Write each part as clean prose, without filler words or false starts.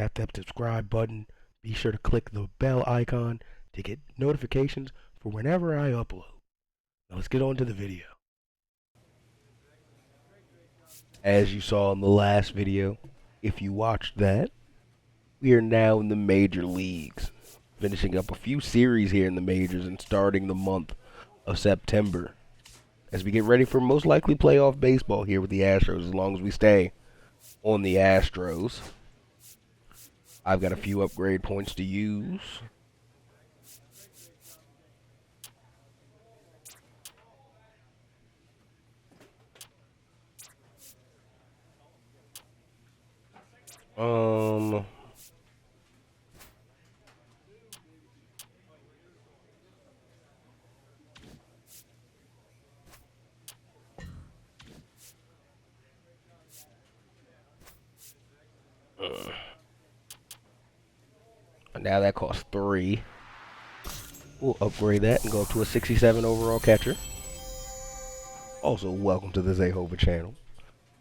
Tap that subscribe button. Be sure to click the bell icon to get notifications for whenever I upload. Now let's get on to the video. As you saw in the last video, if you watched that, we are now in the major leagues, finishing up a few series here in the majors and starting the month of September as we get ready for most likely playoff baseball here with the Astros, as long as we stay on the Astros. I've got a few upgrade points to use. Now that costs 3. We'll upgrade that and go up to a 67 overall catcher. Also, welcome to the Zay Hovah channel.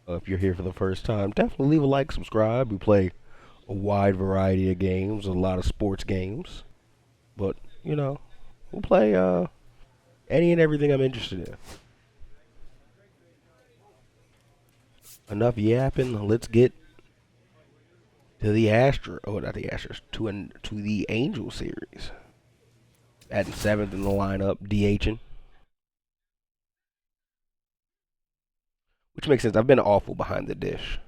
If you're here for the first time, definitely leave a like, subscribe. We play a wide variety of games, a lot of sports games. But, you know, we'll play any and everything I'm interested in. Enough yapping. Let's get to the not the Astros, to the Angel series. Batting 7th in the lineup, DHing. Which makes sense. I've been awful behind the dish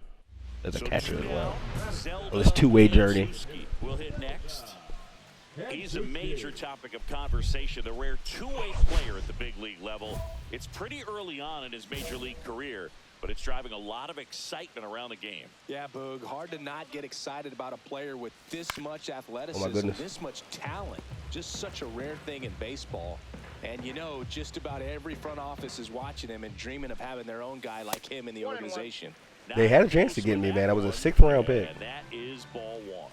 as a catcher as well. On this two-way journey. We'll hit next. He's a major topic of conversation, the rare two-way player at the big league level. It's pretty early on in his major league career, but it's driving a lot of excitement around the game. Yeah, Boog, hard to not get excited about a player with this much athleticism, oh my goodness, this much talent. Just such a rare thing in baseball. And you know, just about every front office is watching him and dreaming of having their own guy like him in the organization. They had a chance to get me, man. I was a 6th round pick. And that is ball 1.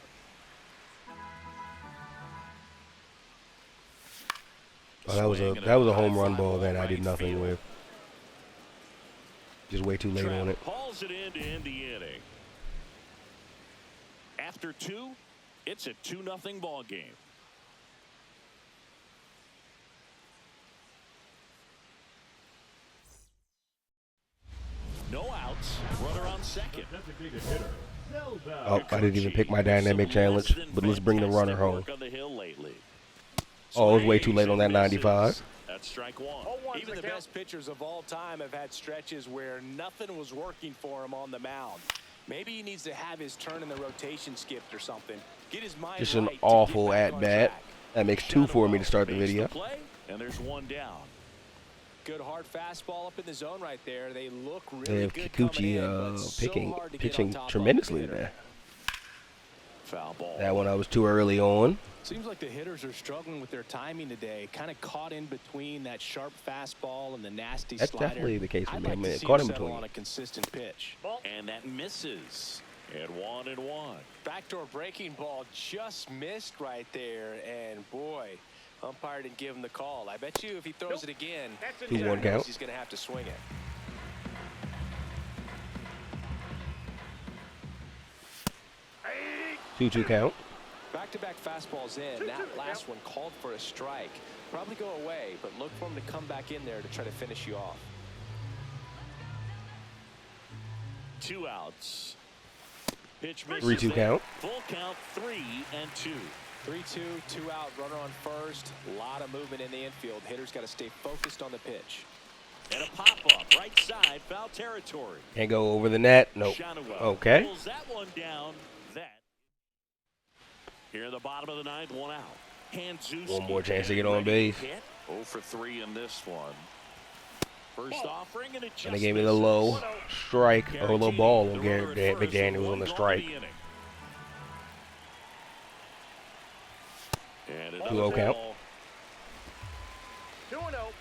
Oh, that was a home run ball that I did nothing with. Just way too late on it. Hauls it in to end the inning. After 2, it's a 2-0 ball game. No outs. Runner on second. Oh, I didn't even pick my dynamic challenge, but let's bring the runner home. Oh, it was way too late on that 95. That's strike 1. Even the best pitchers of all time have had stretches where nothing was working for him on the mound. Maybe he needs to have his turn in the rotation skipped or something. Get his mind Just an right awful at-bat. That makes 2 for me to start the video. And there's 1 down. Good hard fastball up in the zone right there. They look really They have good Kikuchi pitching tremendously today. Foul ball. That one I was too early on. Seems like the hitters are struggling with their timing today. Kind of caught in between that sharp fastball and the nasty That's slider. definitely the case with me. I mean, I'd caught in like to see him settle between. on a consistent pitch. And that misses. And 1-1. Backdoor breaking ball just missed right there. And boy, umpire didn't give him the call. I bet you if he throws it again, 2-1 count. he's going to have to swing it. Two count. Back-to-back fastballs in. That last one called for a strike. Probably go away, but look for him to come back in there to try to finish you off. 2 outs. Pitch misses. 3-2 count. Full count, 3-2. 3-2, 2 out, runner on first. A lot of movement in the infield. Hitters got to stay focused on the pitch. And a pop-up, right side, foul territory. Can't go over the net. Nope. Okay. Pulls that one down. That. Here in the bottom of the 9th, 1 out. One more chance to get on base. 0 for 3 in this one. First offering and it just And they gave me the low strike or low ball on Big Daniels on the strike. 2-0 count. 2-0.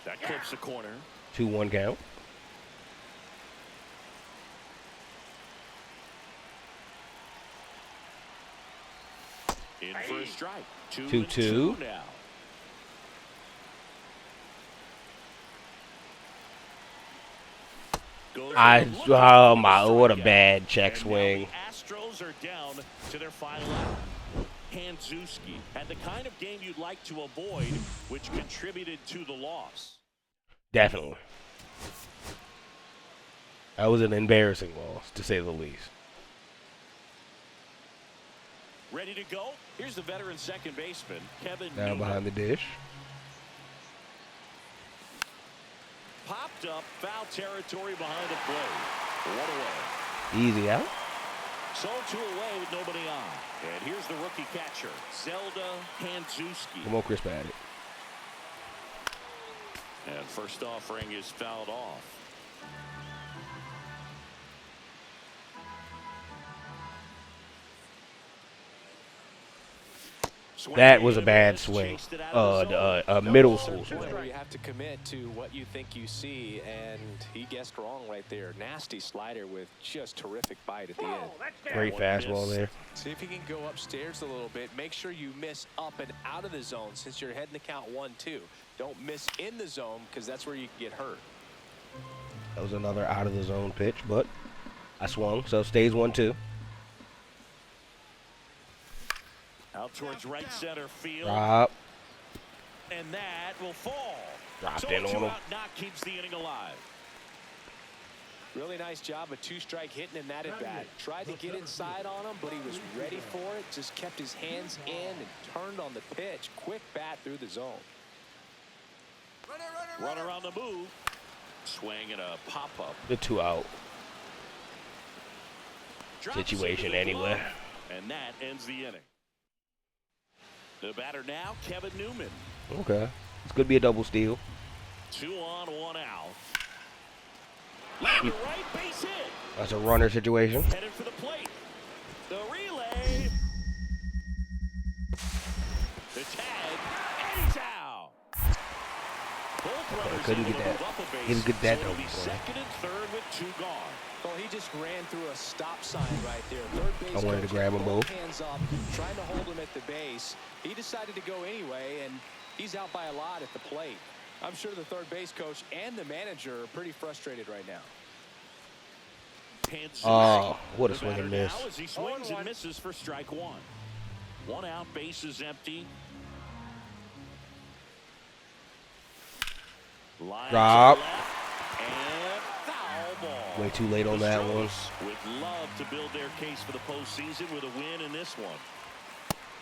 That clips the corner. 2-1 count. In for a strike. 2-2 now. Goes Oh my, what a bad check and swing. now the Astros are down to their final out. Hanzuski had the kind of game you'd like to avoid, which contributed to the loss. Definitely. That was an embarrassing loss, to say the least. Ready to go? Here's the veteran second baseman, Kevin Down Newman. behind the dish. Popped up, foul territory behind the plate. One away. Easy out. So two away with nobody on. And here's the rookie catcher, Zelda Hanzuski. Come on, Chris Paddock. And first offering is fouled off. That was a bad swing. A middle school swing. Where you have to commit to what you think you see, and he guessed wrong right there. Nasty slider with just terrific bite at the end. Great fastball there. See if you can go upstairs a little bit. Make sure you miss up and out of the zone since you're heading to count 1-2. Don't miss in the zone because that's where you can get hurt. That was another out of the zone pitch, but I swung, so it stays 1-2. Out towards right center field. Drop. And that will fall. Dropped So in a on him. two-out knock keeps the inning alive. Really nice job of two-strike hitting in that at bat. Tried to get inside on him, but he was ready for it. Just kept his hands in and turned on the pitch. Quick bat through the zone. Runner on the move. Swing and a pop-up. The 2-out Drops situation into the anyway. glove, and that ends the inning. The batter now, Kevin Newman. Okay. This could be a double steal. 2 on, 1 out. Left to right, base hit. That's a runner situation. Headed for the plate. The relay. The tag. And he's out. Both runners couldn't able get to that. move up a base. He didn't get that So it'll be double play. second and third with 2 gone. Well, he just ran through a stop sign right there. Third base I wanted to coach grab had them both. Hands up, trying to hold him at the base. He decided to go anyway, and he's out by a lot at the plate. I'm sure the third base coach and the manager are pretty frustrated right now. Oh, what a The swing batter and miss. now as he swings and misses for strike 1. 1 out, base is empty. Line Drop. to left, and foul ball. Way too late on The that one. Stros would love to build their case for the postseason with a win in this one.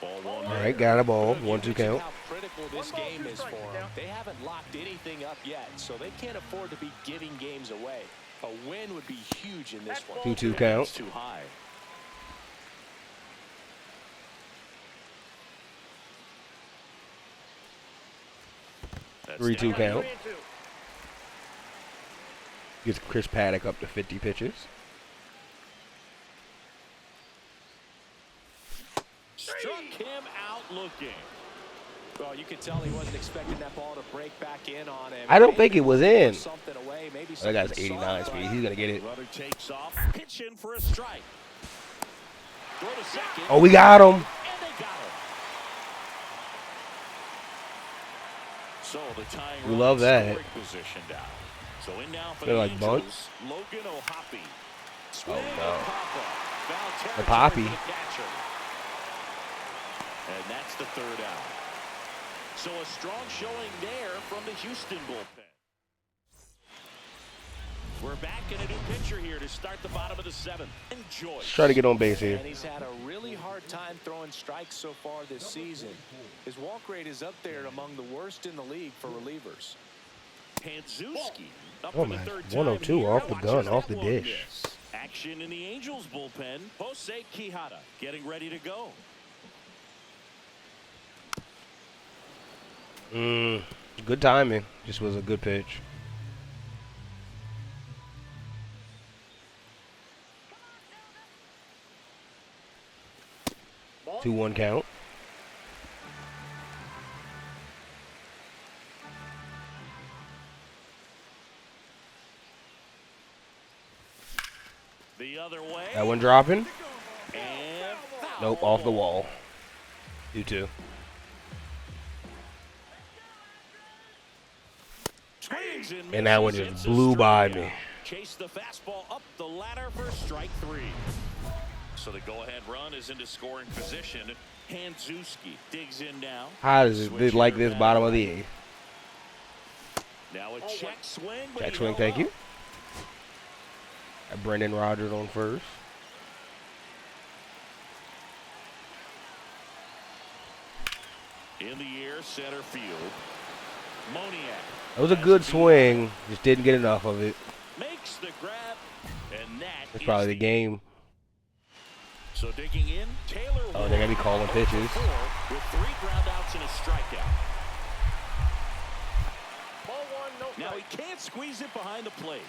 Ball 1. All right, got a ball. You 1-2 mentioned count. How critical this game is for them. They haven't locked anything up yet, so they can't afford to be giving games away. A win would be huge in this one. 2-2 It's count. too high. That's 3-2 down. count. Gets Chris Paddock up to 50 pitches. Struck him out looking. Well, you could tell he wasn't expecting that ball to break back in on him. I don't think it was in. Something away, maybe That guy's something 89 soft, speed. but He's going to get it. Runner takes off, pitch in for a strike. Throw to second. Oh, we got him. And they got him. So the tying We run love in that. scoring position down. So in now for They're the like Angels, bunts. Logan O'Hoppe. Oh, no. Foul The territory Poppy. for the catcher. And that's the 3rd out. So a strong showing there from the Houston bullpen. We're back in a new pitcher here to start the bottom of the 7th. Enjoy. Let's try to get on base here. And he's had a really hard time throwing strikes so far this season. His walk rate is up there among the worst in the league for relievers. Hanzuski up Oh, for the man. 3rd time 102 here. off the Watch gun, as off that the one dish. miss. Action in the Angels bullpen. Jose Quijada getting ready to go. Good timing. Just was a good pitch. Ball. 2-1 count. The other way. That one dropping. And foul Nope, off the ball. wall. 2-2. Swings And that one misses. just It's a blew by strikeout. me. Chase the fastball up the ladder for strike 3. So the go-ahead run is into scoring position. Hanzuski digs in now. How does it like this bottom of the 8th? Now a check swing. Check swing, thank you. Brendan Rodgers on first. In the air, center field. Moniak. It was a good swing, just didn't get enough of it. Makes the grab, and That's probably the game. So digging in, Taylor. Oh, they're gonna be calling pitches. With 3 ground outs and a strikeout. Ball 1, no strike. Now he can't squeeze it behind the plate.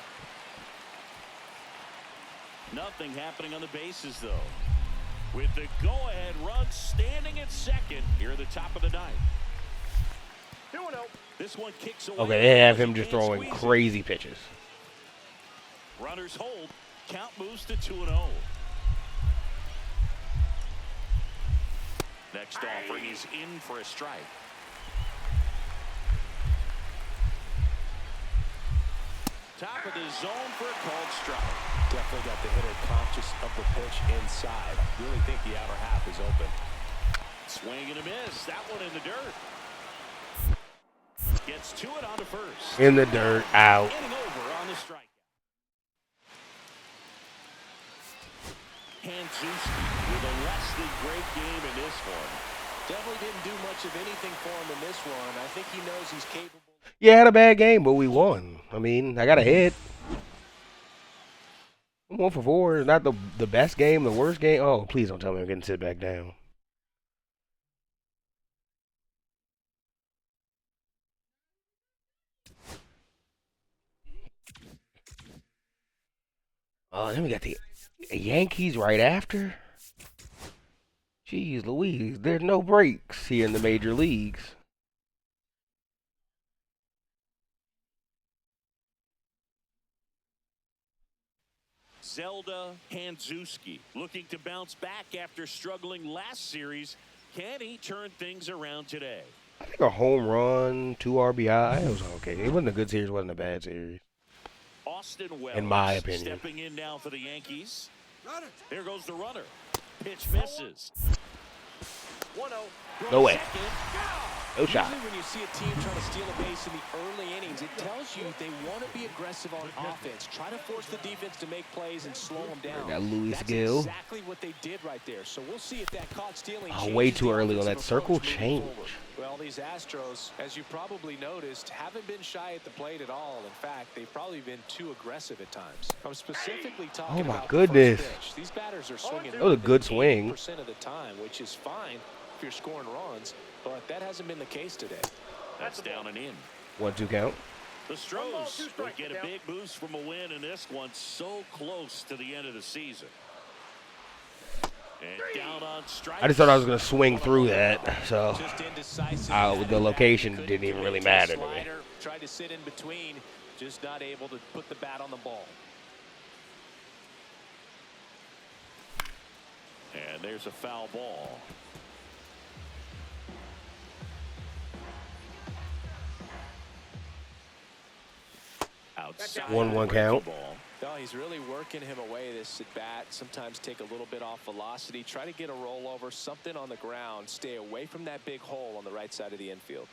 Nothing happening on the bases though. With the go-ahead run standing at second here at the top of the 9th. 2-0. This one kicks away. Okay, they have him just throwing crazy pitches. Runners hold. Count moves to 2-0. Next offering is in for a strike. Top of the zone for a called strike. Definitely got the hitter conscious of the pitch inside. Really think the outer half is open. Swing and a miss. That one in the dirt. Gets to it on to first. In the dirt, out. Getting over on the strike. Hanzuski with a less than great game in this one. Definitely didn't do much of anything for him in this one. I think he knows he's capable. Yeah, had a bad game, but we won. I mean, I got a hit. I'm 1 for 4. Not the best game, the worst game. Oh, please don't tell me I'm getting sit back down. Oh, then we got the Yankees right after. Jeez Louise, there's no breaks here in the major leagues. Zelda Hanzuski looking to bounce back after struggling last series. Can he turn things around today? I think a home run, 2 RBI. It was okay. It wasn't a good series, wasn't a bad series. Austin Wells, in my opinion. Stepping in now for the Yankees. There goes the runner. Pitch misses. 1-0. No way. No shot. Usually when you see a team trying to steal a base in the early innings, it tells you they want to be aggressive on offense. Try to force the defense to make plays and slow them down. Got Luis That's Gill. exactly what they did right there. So we'll see if that caught stealing. Oh, way too early on that circle change. Well, these Astros, as you probably noticed, haven't been shy at the plate at all. In fact, they've probably been too aggressive at times. I'm specifically talking about goodness. the first pitch. These batters are swinging. That was a good swing. % of the time, which is fine if you're scoring runs, but that hasn't been the case today. That's down and in. 1-2 count. The Stros will get a big boost from a win in this one, so close to the end of the season. And down on strikes. I just thought I was going to swing through that, so the location didn't even really matter to me. Tried to sit in between, just not able to put the bat on the ball. And there's a foul ball. Outside 1-1 count. No, he's really working him away this at bat. Sometimes take a little bit off velocity. Try to get a rollover, something on the ground. Stay away from that big hole on the right side of the infield.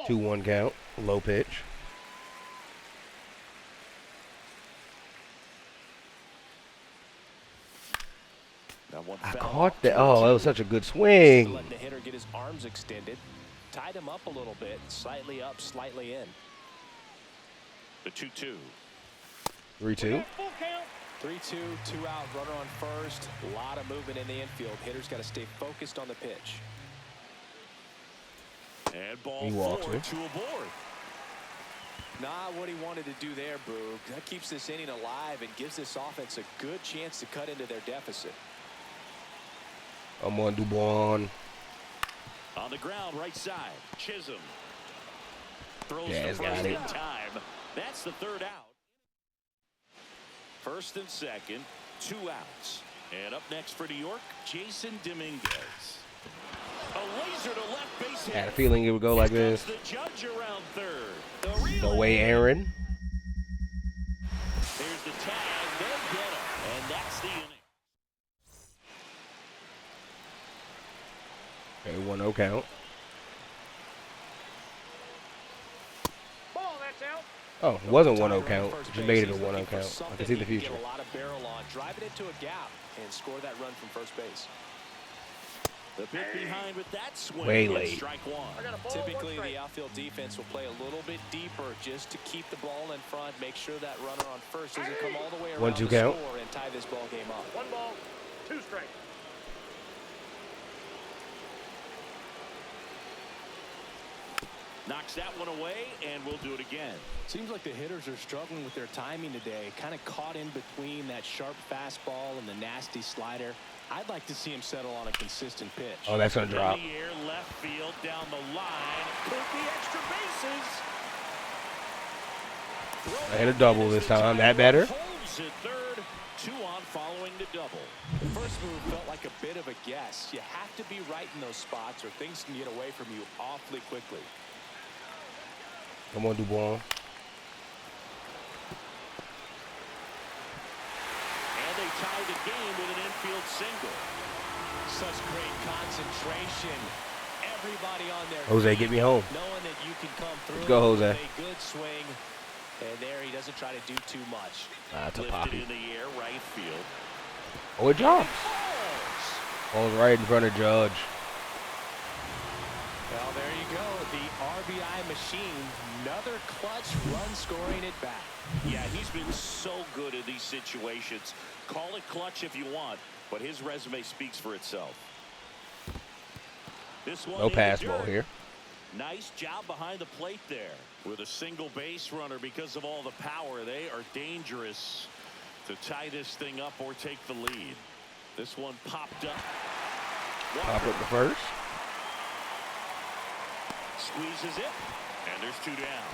2-1 count. Low pitch. I caught that. Oh, that was such a good swing. Letting the hitter get his arms extended. Tied him up a little bit. Slightly up, slightly in. The 2-2. 3-2. 3-2, 2 out, runner on first. A lot of movement in the infield. Hitter's got to stay focused on the pitch. And ball He walks 4 me. to a board. Not what he wanted to do there, Boog. That keeps this inning alive and gives this offense a good chance to cut into their deficit. I'm on Dubois. On the ground, right side. Chisholm. Throws Yeah, the he's first got it. in time. That's the 3rd out. First and second, 2 outs. And up next for New York, Jason Dominguez. A laser to left base hit. Had a feeling it would go like this. The judge around third. No way, Aaron. 1-0 count. Oh, it wasn't 1-0 count. Just made it a 1-0 count. I can see the future. Get a lot of barrel on, drive it into a gap, and score that run from first base. The pick behind with that swing. Way late. Strike one. Typically, the outfield defense will play a little bit deeper just to keep the ball in front, make sure that runner on first doesn't come all the way around 1-2 the count. score and tie this ball game up. 1 ball, 2 strikes. Knocks that one away, and we'll do it again. Seems like the hitters are struggling with their timing today, kind of caught in between that sharp fastball and the nasty slider. I'd like to see him settle on a consistent pitch. Oh, that's going to drop. In the air, left field, down the line. Could be extra bases. I hit a double this time. That better? Holds at third. 2 on following the double. The first move felt like a bit of a guess. You have to be right in those spots or things can get away from you awfully quickly. Come on, Dubois. And they tie the game with an infield single. Such great concentration. Everybody on there. Jose, get me home. Knowing that you can come through. Let's go, Jose. With a good swing. And there he doesn't try to do too much. That's a Lifted poppy. in the air, right field. Oh, it drops. Falls. Falls right in front of Judge. Well, there you go. The RBI machine. Another clutch run scoring at bat. Yeah, he's been so good in these situations. Call it clutch if you want, but his resume speaks for itself. This one No in the pass dirt. ball here. Nice job behind the plate there. With a single base runner, because of all the power, they are dangerous to tie this thing up or take the lead. This one popped up. Pop up the first. Squeezes it, and there's 2 down.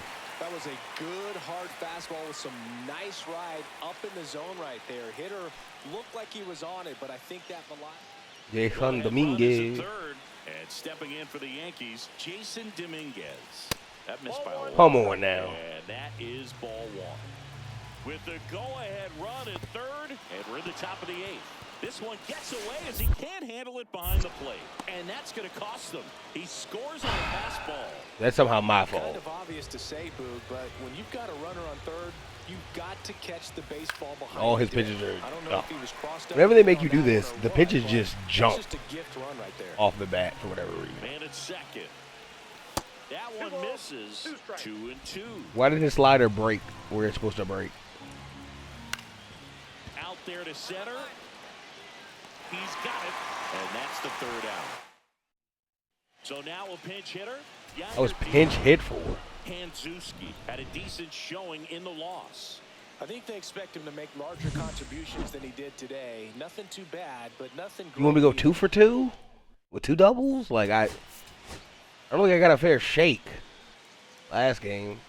That was a good hard fastball with some nice ride up in the zone right there. Hitter looked like he was on it, but I think that Jason Run Dominguez. is at third, and stepping in for the Yankees, Jason Dominguez. That missed by 1. Come on now. And that is ball 1. With the go-ahead run at third, and we're in the top of the 8th. This one gets away as he can't handle it behind the plate. And that's going to cost them. He scores on a fastball. That's somehow my kind fault. of obvious to say, Boog, but when you've got a runner on third, you've got to catch the baseball behind. All his you there. pitches are I don't know up. if he was crossed up Whenever they make you on do that this, one or the what, pitches but just that's jump just a gift run right there. off the bat for whatever reason. Man at second. That one misses. 2-2. Why did his slider break where it's supposed to break? Out there to center. He's got it, and that's the 3rd out. So now a pinch hitter. I was pinch hit for. Hanzuski had a decent showing in the loss. I think they expect him to make larger contributions than he did today. Nothing too bad, but nothing great. You want me to go either. 2 for 2 with 2 doubles? Like I don't think I got a fair shake last game.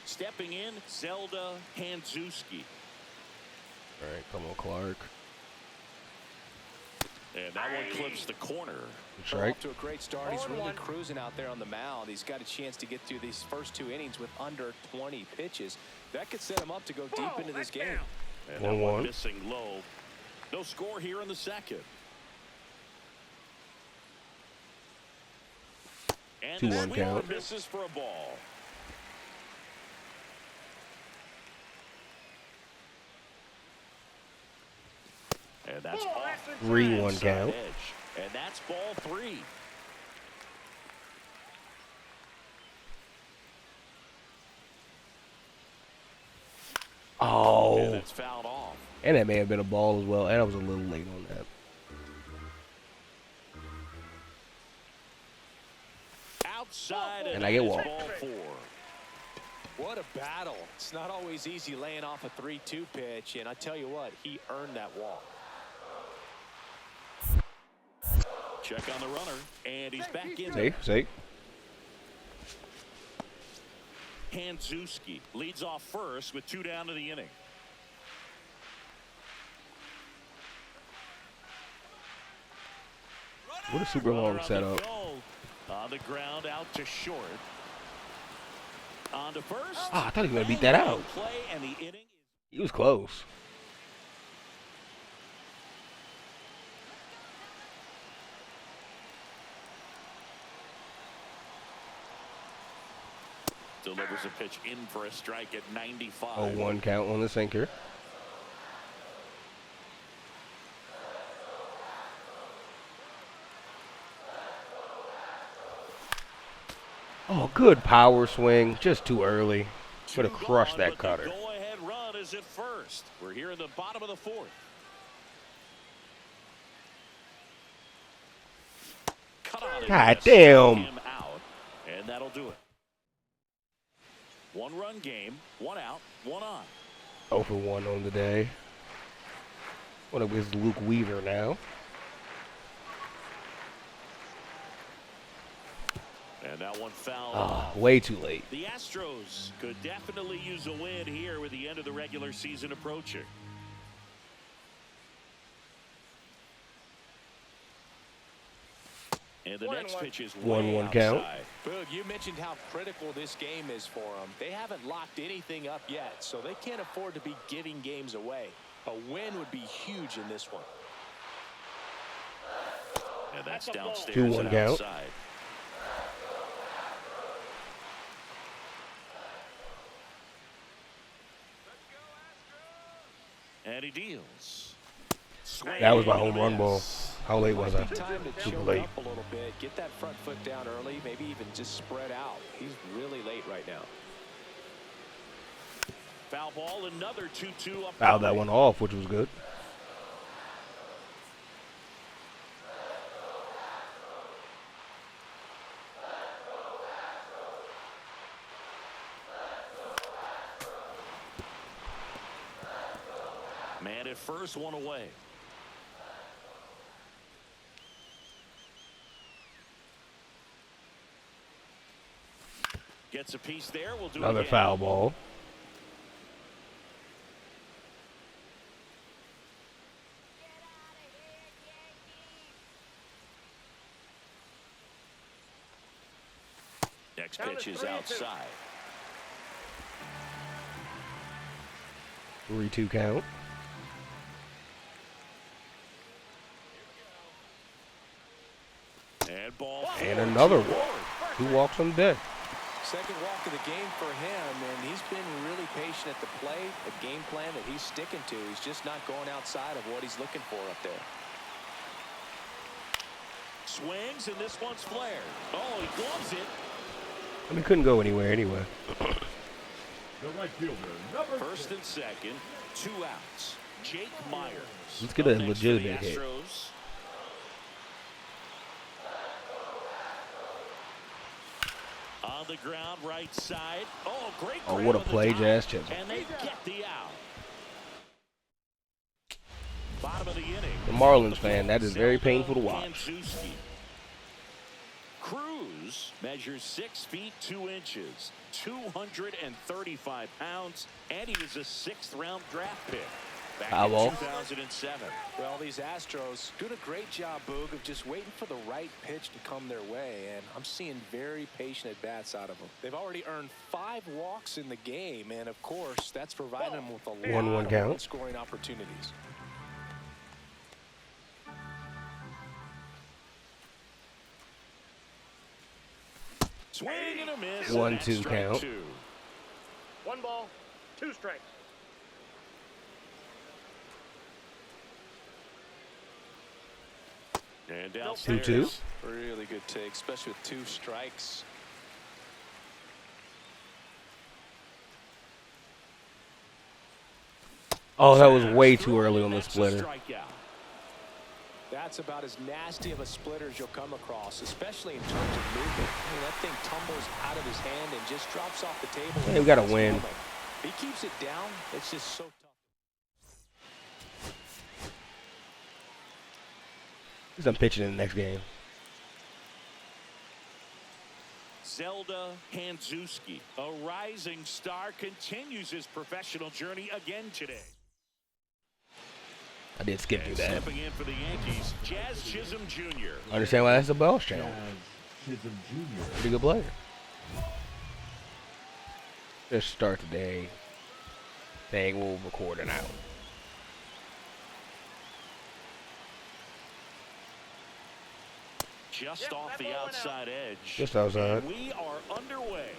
Stepping in, Zelda Hanzuski. All right, come on, Clark. And that one clips the corner. Good They're strike. off to a great start. He's really cruising out there on the mound. He's got a chance to get through these first 2 innings with under 20 pitches. That could set him up to go deep into this game. And that 1-1. one missing low. No score here in the second. And 2-1 the sweeper count. misses for a ball. And that's off. 3-1 Inside count. edge. And that's ball 3. Oh, And it's fouled off. and that may have been a ball as well, and I was a little late on that. Outside, And I get it's walked. ball 4. What a battle. It's not always easy laying off a 3-2 pitch, and I tell you what, he earned that walk. Check on the runner, and he's back in. See? Hanzuski leads off first with 2 down to the inning. What a super long Runner on the setup. go. On the ground, out to short. On to first. Ah, I thought he was going to beat that out. Play, and the inning. He was close. delivers a pitch in for a strike at 95. 0-1 count on the sinker. Oh, good power swing. Just too early. Could have crushed that cutter. The go-ahead run is at first. We're here in the bottom of the fourth. God damn. Him out, and that'll do it. 1-run game, 1 out, 1 on. 0 for 1 on the day. What up is Luke Weaver now? And that one fouled Ah, off. way too late. The Astros could definitely use a win here with the end of the regular season approaching. And the next pitch is 1-1 count. Boog, you mentioned how critical this game is for them. They haven't locked anything up yet, so they can't afford to be giving games away. A win would be huge in this one. And that's downstairs 2-1 and count. outside. And he deals. Swing That was my and a home run ball. miss. How late was I? Time to Super choke late. up a little bit, get that front foot down early, maybe even just spread out. He's really late right now. Foul ball, another 2-2 up. Fouled that one off, which was good. Man at first, 1 away. Gets a piece there. We'll do Another it again. foul ball. Next pitch is outside. 3-2 count. And ball. And another walk. 2 walks on the day. Second walk of the game for him, and he's been really patient at the plate. A game plan that he's sticking to. He's just not going outside of what he's looking for up there. Swings, and this one's flared. Oh, he gloves it. I mean, couldn't go anywhere anyway. The right fielder, First and second, 2 outs. Jake Myers. Let's get a Up next for the legitimate hit. Astros. On the ground, right side. Oh, great. Oh, grab what a on the play, top, Jazz Chisholm. And they get the out. Bottom of the inning. The Marlins fan, that is very painful to watch. Hanzuski. Cruz measures 6 feet 2 inches, 235 pounds, and he was a 6th-round draft pick back Foul in ball. 2007. Well, these Astros doing a great job, Boog, of just waiting for the right pitch to come their way, and I'm seeing very patient at-bats out of them. They've already earned 5 walks in the game, and of course, that's providing them with a lot 1-1 of count. run-scoring opportunities. Swing and a miss. 1-2 Strike count. 2. 1 ball, 2 strikes. And downstairs. 2-2. Really good take, especially with 2 strikes. Oh, that was way too early on the That's a splitter. strikeout. That's about as nasty of a splitter as you'll come across, especially in terms of movement. I mean, that thing tumbles out of his hand and just drops off the table. Hey, we got to This win. moment. He keeps it down. It's just so tough. He's done pitching in the next game. Zelda Hanzuski, a rising star, continues his professional journey again today. I did skip through And that. stepping in for the Yankees, Jazz Chisholm Jr. Understand why that's the Bells channel. Chisholm Jr. Pretty good player. Just start the day. Thing we'll record it out. Just off the outside edge. Just outside. We are underway.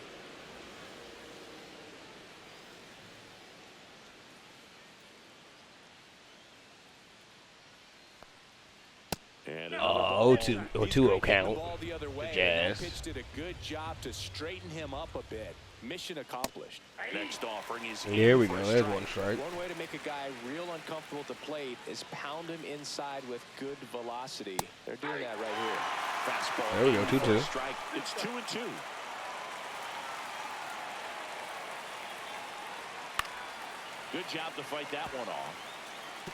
0-2 or 2-0 The count. ball the other way. Jazz. Pitch did a good job to straighten him up a bit. Mission accomplished. Next offering is There we in for go. a There's strike. one strike. One way to make a guy real uncomfortable at the plate is pound him inside with good velocity. They're doing that right here. Fastball. There we go, in for a 2-2. strike. It's 2-2. Good job to fight that one off.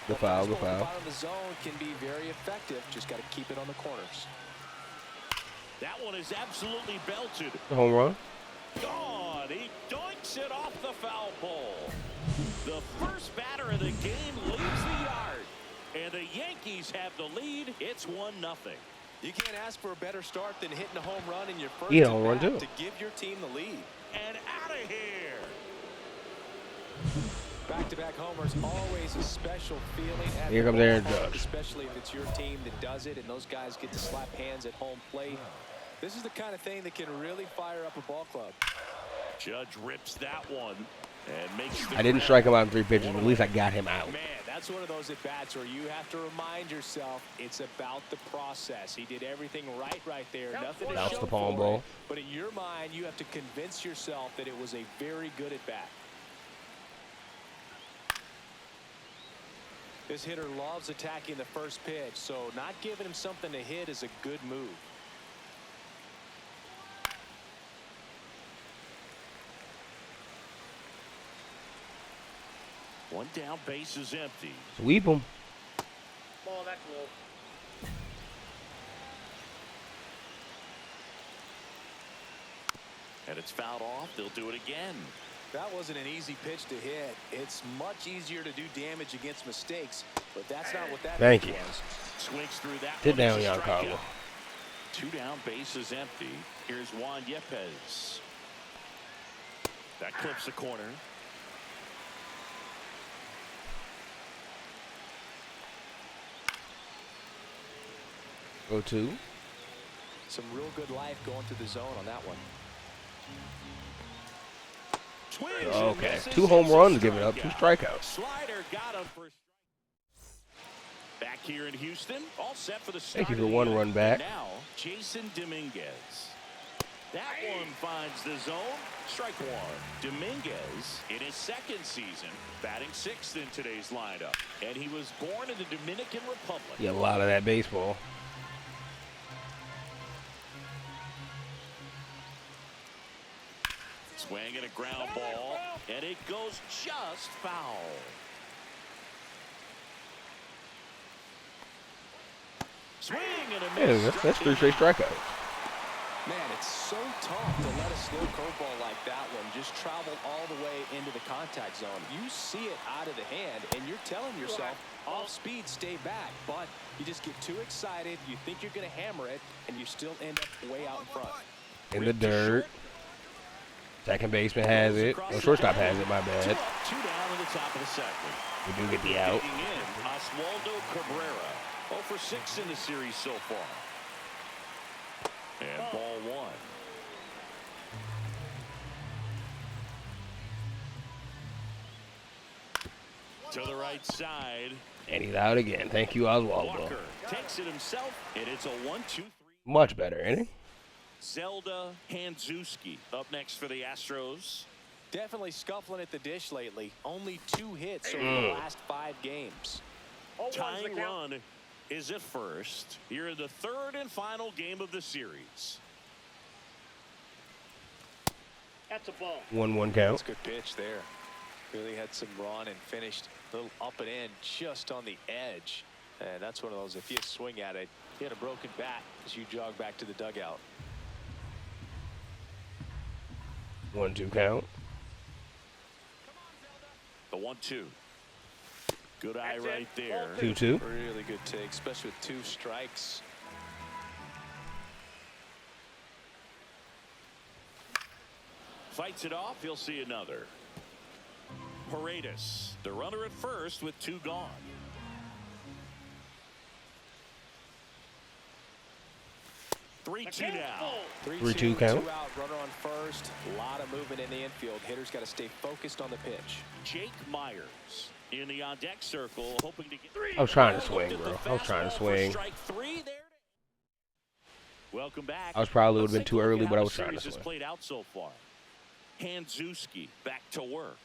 The foul, the Fastball at foul. bottom of the zone can be very effective. Just got to keep it on the corners. That one is absolutely belted. The home run. Gone. He doinks it off the foul pole. The first batter of the game leaves the yard. And the Yankees have the lead. It's 1-0. You can't ask for a better start than hitting a home run in your first He hit a home run, at-bat too. to give your team the lead. And out of here. Back-to-back homers, always a special feeling. At Here the comes Aaron ballpark, Judge. especially if it's your team that does it and those guys get to slap hands at home plate. This is the kind of thing that can really fire up a ball club. Judge rips that one and makes the I didn't grab. strike him out in 3 pitches, but at least I got him out. Man, that's one of those at-bats where you have to remind yourself it's about the process. He did everything right there. Nothing to Bounce show the palm for ball. it. But in your mind, you have to convince yourself that it was a very good at-bat. This hitter loves attacking the first pitch, so not giving him something to hit is a good move. One down, base is empty. Sweep him. Ball, that's low. And it's fouled off. They'll do it again. That wasn't an easy pitch to hit. It's much easier to do damage against mistakes, but that's not what that Thank pitch you. was. Swings through that Sit one. down, It's a Giancarlo. strikeout. 2 down, base is empty. Here's Juan Yepes. That clips the corner. Go 2. Some real good life going to the zone on that one. Swings and Okay. misses. 2 home It's a runs given up, 2 strikeout. strikeouts. Slider got him for. Back here in Houston, all set for the start. Thank you for of the 1 inning. run back. Now, Jason Dominguez. That one finds the zone. Strike 1. Dominguez, in his 2nd season, batting 6th in today's lineup. And he was born in the Dominican Republic. Yeah, a lot of that baseball. Swing and a ground ball, and it goes just foul. Swing and a Yeah, miss. that's 3 straight strikeouts. Man, it's so tough to let a slow curveball like that one just travel all the way into the contact zone. You see it out of the hand, and you're telling yourself, off speed, stay back. But you just get too excited, you think you're going to hammer it, and you still end up way out in front. In the dirt. Second baseman has it. Or shortstop has it, my bad. 2 down in the top of the 2nd. We do get the out. Digging in, Oswaldo Cabrera. 0 for 6 in the series so far. And ball 1. To the right side. And he's out again. Thank you, Oswaldo. Walker takes it himself, and it's a 1-2-3. Much better, ain't he? Zelda Hanzuski up next for the Astros. Definitely scuffling at the dish lately. Only 2 hits over the last 5 games. Tying run is at first. Here in the 3rd and final game of the series. That's a ball. 1-1 That's count. a good pitch there. Really had some run and finished a little up and in just on the edge. And that's one of those, if you swing at it, you had a broken bat as you jog back to the dugout. 1-2 count. The 1-2. Good eye right there. 2-2. Really good take, especially with 2 strikes. Fights it off. He'll see another. Paredes, the runner at first with 2 gone. 3-2 now. 3-2 count. 2 out, runner on first. A lot of movement in the infield. Hitters got to stay focused on the pitch. Jake Myers in the on-deck circle, hoping to get. I was trying to swing, bro. I was trying to swing. Strike 3 there. Welcome back. I was probably would Let's have been take too a look early, at but how I was the trying to series has swing. played out so far. Hanzuski back to work.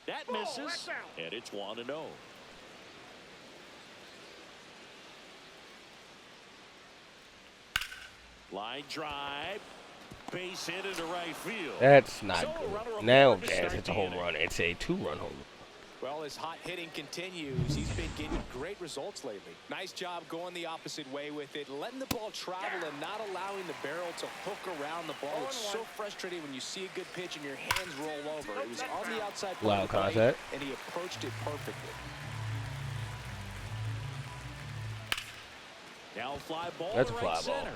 That misses, and it's 1-0. Line drive, base hit into right field. That's not So, runner good. on Now board to Jazz start hits a the home inning. run. It's a 2-run home run. Well, his hot hitting continues. He's been getting great results lately. Nice job going the opposite way with it, letting the ball travel and not allowing the barrel to hook around the ball. It's so frustrating when you see a good pitch and your hands roll over. It was on the outside part Loud of the plate, contact. and he approached it perfectly. Now fly ball That's to a right fly ball. center.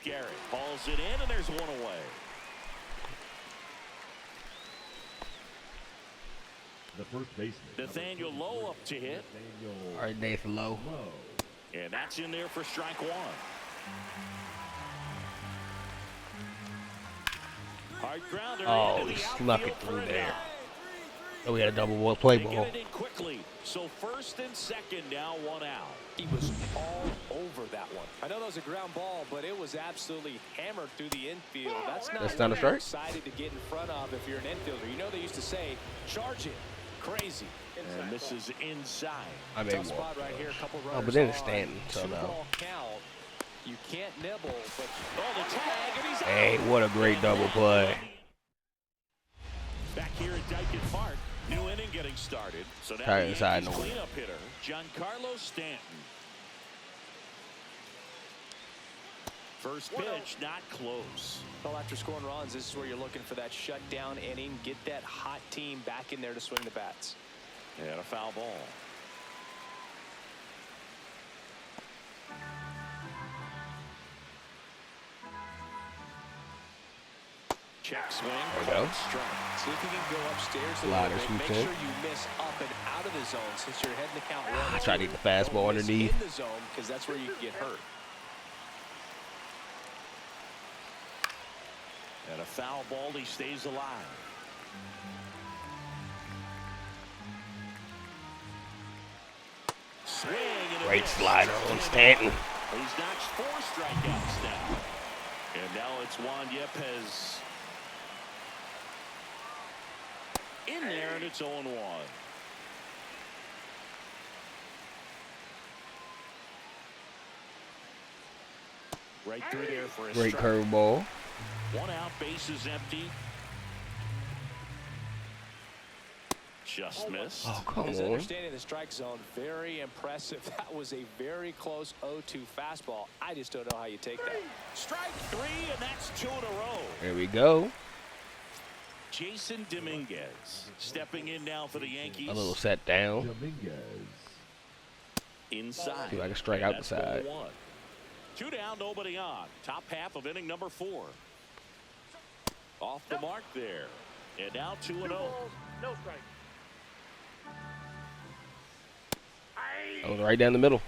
Garrett hauls it in, and there's one away. The first baseman. Nathaniel Lowe up to hit, All right, Nathan Lowe. and that's in there for strike one. Hard grounder Oh, into he the snuck outfield it for through a there. knock. Oh, we had a double play They ball. get it in quickly. So first and second, now one out. He was all over that one. I know that was a ground ball, but it was absolutely hammered through the infield. That's not That's what not a you're strike? excited to get in front of if you're an infielder. You know they used to say, charge it. Crazy. And this is inside. I Tough made spot one. right here. Couple Oh, runners but then it's on. Stanton, so no. 2-ball count. You can't nibble, but Oh, the tag, and he's out. Hey, what a great double play. Back here at Dyken Park, new inning getting started. So now Tight the inside, Yankees no. cleanup hitter, Giancarlo Stanton. First pitch, not close. well, after scoring runs, this is where you're looking for that shutdown inning. Get that hot team back in there to swing the bats. And a foul ball. Check swing. There we go. Strike. See if you can go upstairs a Slider little bit. Make swoops in. sure you miss up and out of the zone since you're heading the count I one. tried to get the fastball Don't miss underneath. in the zone because that's where you can get hurt. And a foul ball, he stays alive. Swing and a Great miss. slider on Stanton. He's notched 4 strikeouts now. And now it's Juan Yepes in there, and it's 0-1. Right through there for a Great strike. curveball. 1 out, bases empty. Just missed. Oh, come His on. understanding of the strike zone, very impressive. That was a very close 0-2 fastball. I just don't know how you take that. Strike 3, and that's 2 in a row. There we go. Jason Dominguez stepping in now for the Yankees. A little set down. Dominguez. Inside. See if I can strike And out the that's side. ball 1. 2 down, nobody on. Top half of inning number 4. Off the mark there. And now 2-0. No strike. Oh, right down the middle.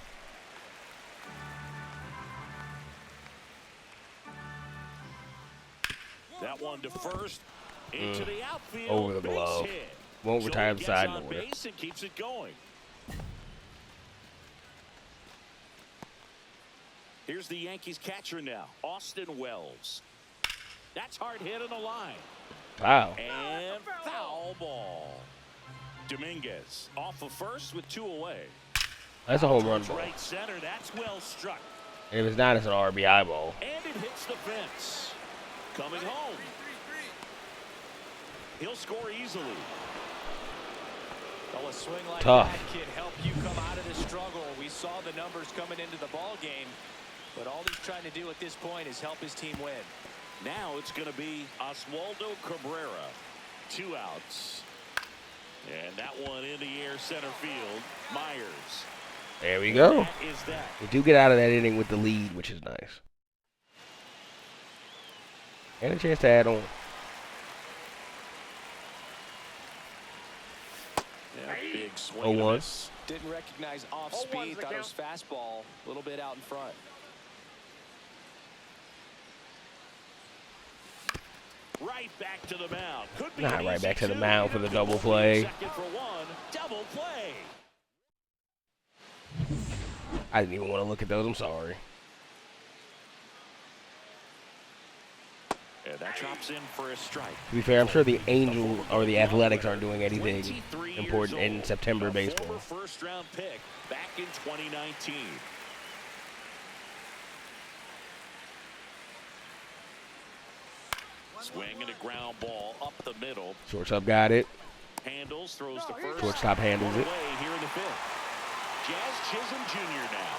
That one to first. Into the outfield. Over the Base glove. hit. Won't Joey retire the gets side on nowhere. base and keeps it going. Here's the Yankees catcher now, Austin Wells. That's hard hit on the line. Wow. And foul ball. Dominguez off of first with 2 away. That's a home run Towards ball. right center. That's well struck. And if it's not, it's an RBI ball. And it hits the fence. Coming home. He'll score easily. Well, a swing like Tough. that can help you come out of the struggle. We saw the numbers coming into the ball game, but all he's trying to do at this point is help his team win. Now it's going to be Oswaldo Cabrera. 2 outs. And that one in the air center field. Myers. There we go. That is that. We do get out of that inning with the lead, which is nice. And a chance to add on. Yeah, big swing. 0-1. and a miss. Didn't recognize off 0-1's speed, the thought it was fastball, a little bit out in front. Right back to the mound. Could be Not an right easy back to the 2. mound for the double play. Second for 1. Double play. I didn't even want to look at those. I'm sorry. And that drops in for a strike. To be fair, I'm sure the Angels or the Athletics aren't doing anything important in September baseball. Former first-round pick back in 2019. Swing and a ground ball up the middle. Shortstop got it. Handles, throws to first. Shortstop handles it. Away here in the fifth. Jazz Chisholm Jr. now.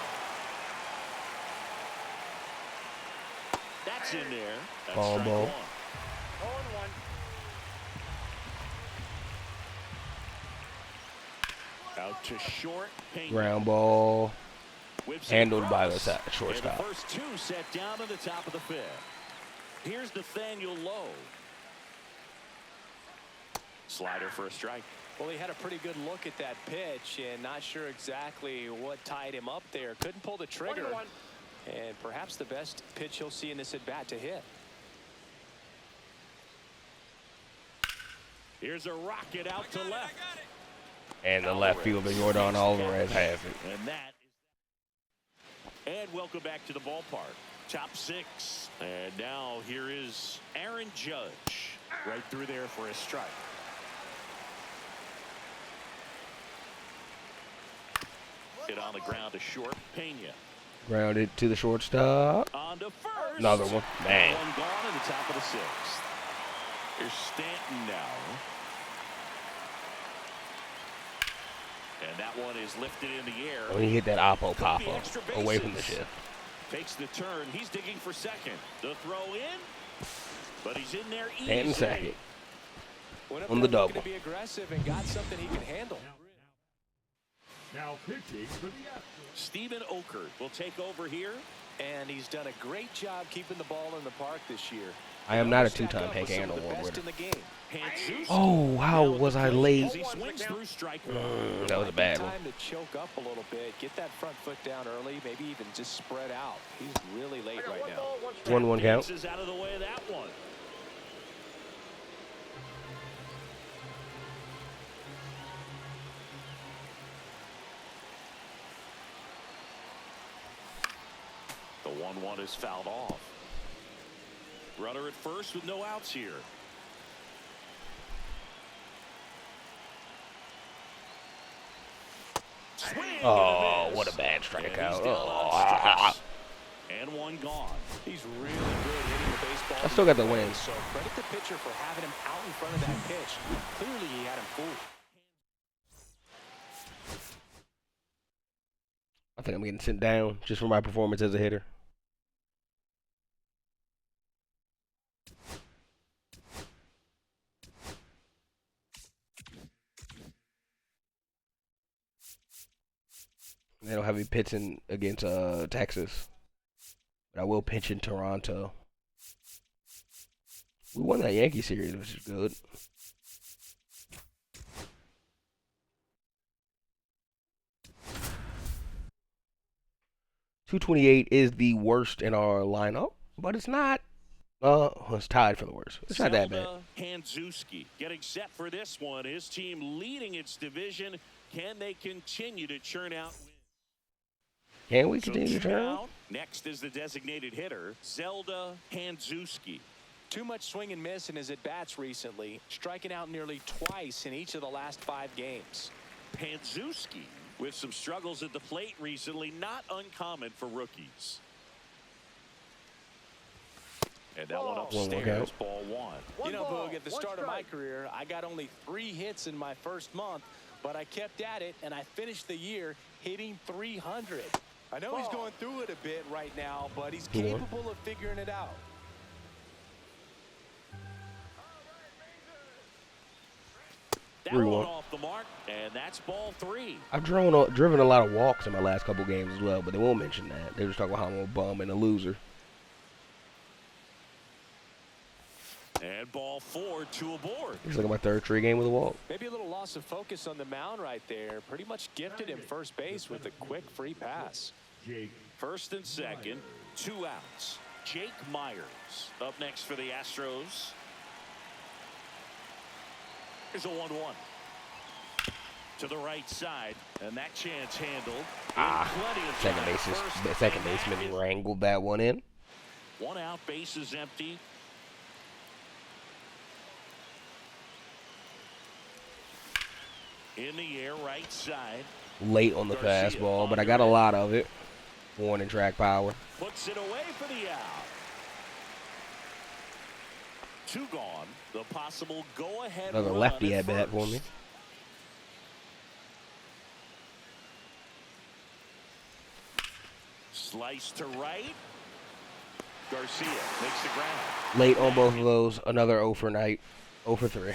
That's in there. That's Ball. 0-1. Out to short. Pena. Ground ball. Whips Handled by the across. shortstop. And the first two set down to the top of the fifth. Here's Nathaniel Lowe. Slider for a strike. Well, he had a pretty good look at that pitch and not sure exactly what tied him up there. Couldn't pull the trigger. 1-1. And perhaps the best pitch he'll see in this at bat to hit. Here's a rocket out to left. And the left fielder, Jordan Alvarez, has it. And welcome back to the ballpark. Top six. And now here is Aaron Judge. Right through there for a strike. Hit on the ground to short. Pena. Grounded to the shortstop. On to first. Another one. Man. One gone in the top of the sixth. Here's Stanton now. And that one is lifted in the air. When he hit that oppo Could be pop-up extra away from the bases. shift. Takes the turn. He's digging for second. The throw in. But he's in there easy. And second. Went up On the there looking double. to be aggressive and got something he can handle. Now pitching for the Astros. Stephen Okert will take over here. And he's done a great job keeping the ball in the park this year. I am not a Stack two-time up with Hank some of Aaron the Award best winner. in the game. Handzuski. Oh, how was I late? As he swings through strike one. That was a bad one. Time to choke up a little bit, get that front foot down early, maybe even just spread out. He's really late right now. 1-1 count. Is out of the way of that one. The 1-1 is fouled off. Runner at first with no outs here. Swing Oh, and a miss. what a bad And he's strikeout. down on Oh. strikes. And one gone. He's really good hitting the baseball. I still got the win. So credit the pitcher for having him out in front of that pitch. Clearly he had him fooled. I think I'm getting sent down just for my performance as a hitter. They don't have me pitching against Texas, but I will pitch in Toronto. We won that Yankee series, which is good. .228 is the worst in our lineup, but it's not. It's tied for the worst. It's not that bad. Handzuski getting set for this one. His team leading its division. Can they continue to churn out wins? Can we continue to turn? Out. Next is the designated hitter, Zelda Handzuski. Too much swing and miss in his at-bats recently, striking out nearly twice in each of the last 5 games. Handzuski with some struggles at the plate recently, not uncommon for rookies. And that one upstairs, ball one. You know, Boog, at the start of my career, I got only 3 hits in my first month, but I kept at it, and I finished the year hitting 300. I know he's going through it a bit right now, but he's capable of figuring it out. That one off the mark, and that's ball 3. I've driven a lot of walks in my last couple games as well, but they won't mention that. They just talk about how I'm a bum and a loser. And ball 4, 2 aboard. It's like my third straight game with a walk. Maybe a little loss of focus on the mound right there. Pretty much gifted him first base with a quick free pass. Jake. First and second, 2 outs. Jake Myers up next for the Astros. Here's a 1-1. To the right side, and that chance handled. Second baseman wrangled that one in. 1 out, base is empty. In the air, right side. Late on the fastball, but I got a lot of it. Warning track power. Puts it away for the out. 2 gone. The possible go-ahead. Another lefty at bat for me. Slice to right. Garcia makes the ground. Late on both of those. Another 0 for night. 0 for 3.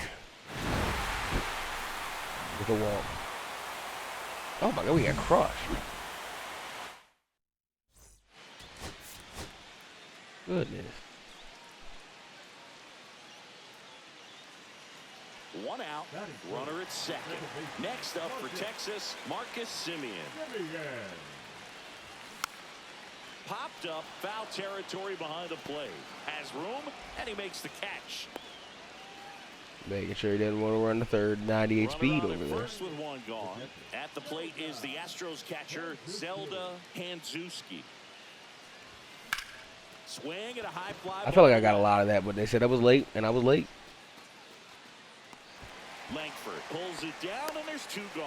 With a walk. Oh my God, we got crushed. Goodness. 1 out. Runner at second. Next up for Texas, Marcus Semien. Popped up, foul territory behind the plate. Has room, and he makes the catch. Making sure he didn't want to run the third 98 speed over there. First with 1 gone. At the plate is the Astros catcher, Zelda Hanzuski. Swing at a high fly. I feel like I got a lot of that, but they said I was late, and I was late. Langford pulls it down, and there's 2 gone.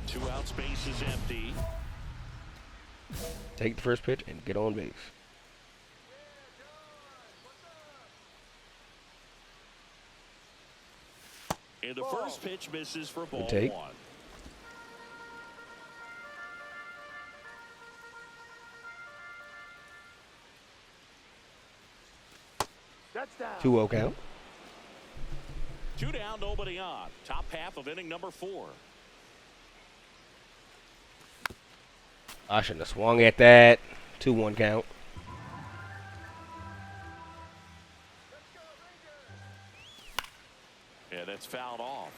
2 outs, base is empty. Take the first pitch and get on base. And the first pitch misses for ball 1. 2-0 count. 2 down, nobody on. Top half of inning number 4. I shouldn't have swung at that. 2-1 count. Yeah, that's fouled off.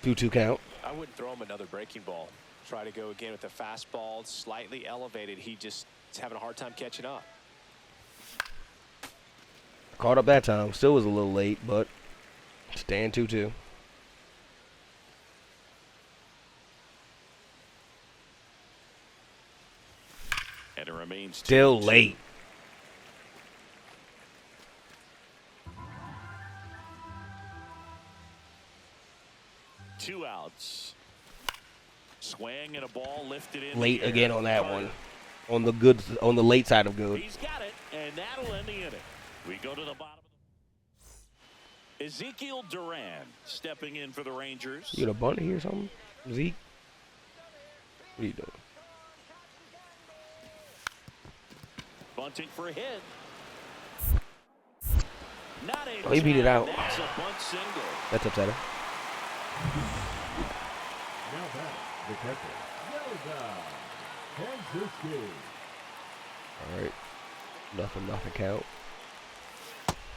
2-2 count. I wouldn't throw him another breaking ball. Try to go again with the fastball, slightly elevated. He just is having a hard time catching up. Caught up that time. Still was a little late, but staying 2-2. And it remains still 2-2. late. Two outs. Swing and a ball lifted in. Late again on that one. On the late side of good. He's got it, and that'll end the inning. We go to the bottom. Ezekiel Duran stepping in for the Rangers. You got a bunny or something? Zeke? What are you doing? Bunting for a hit. Not a he beat it out. That's a bunt single. That's upsetting. Now back, the catcher, Hanzuski. All right. Nothing count.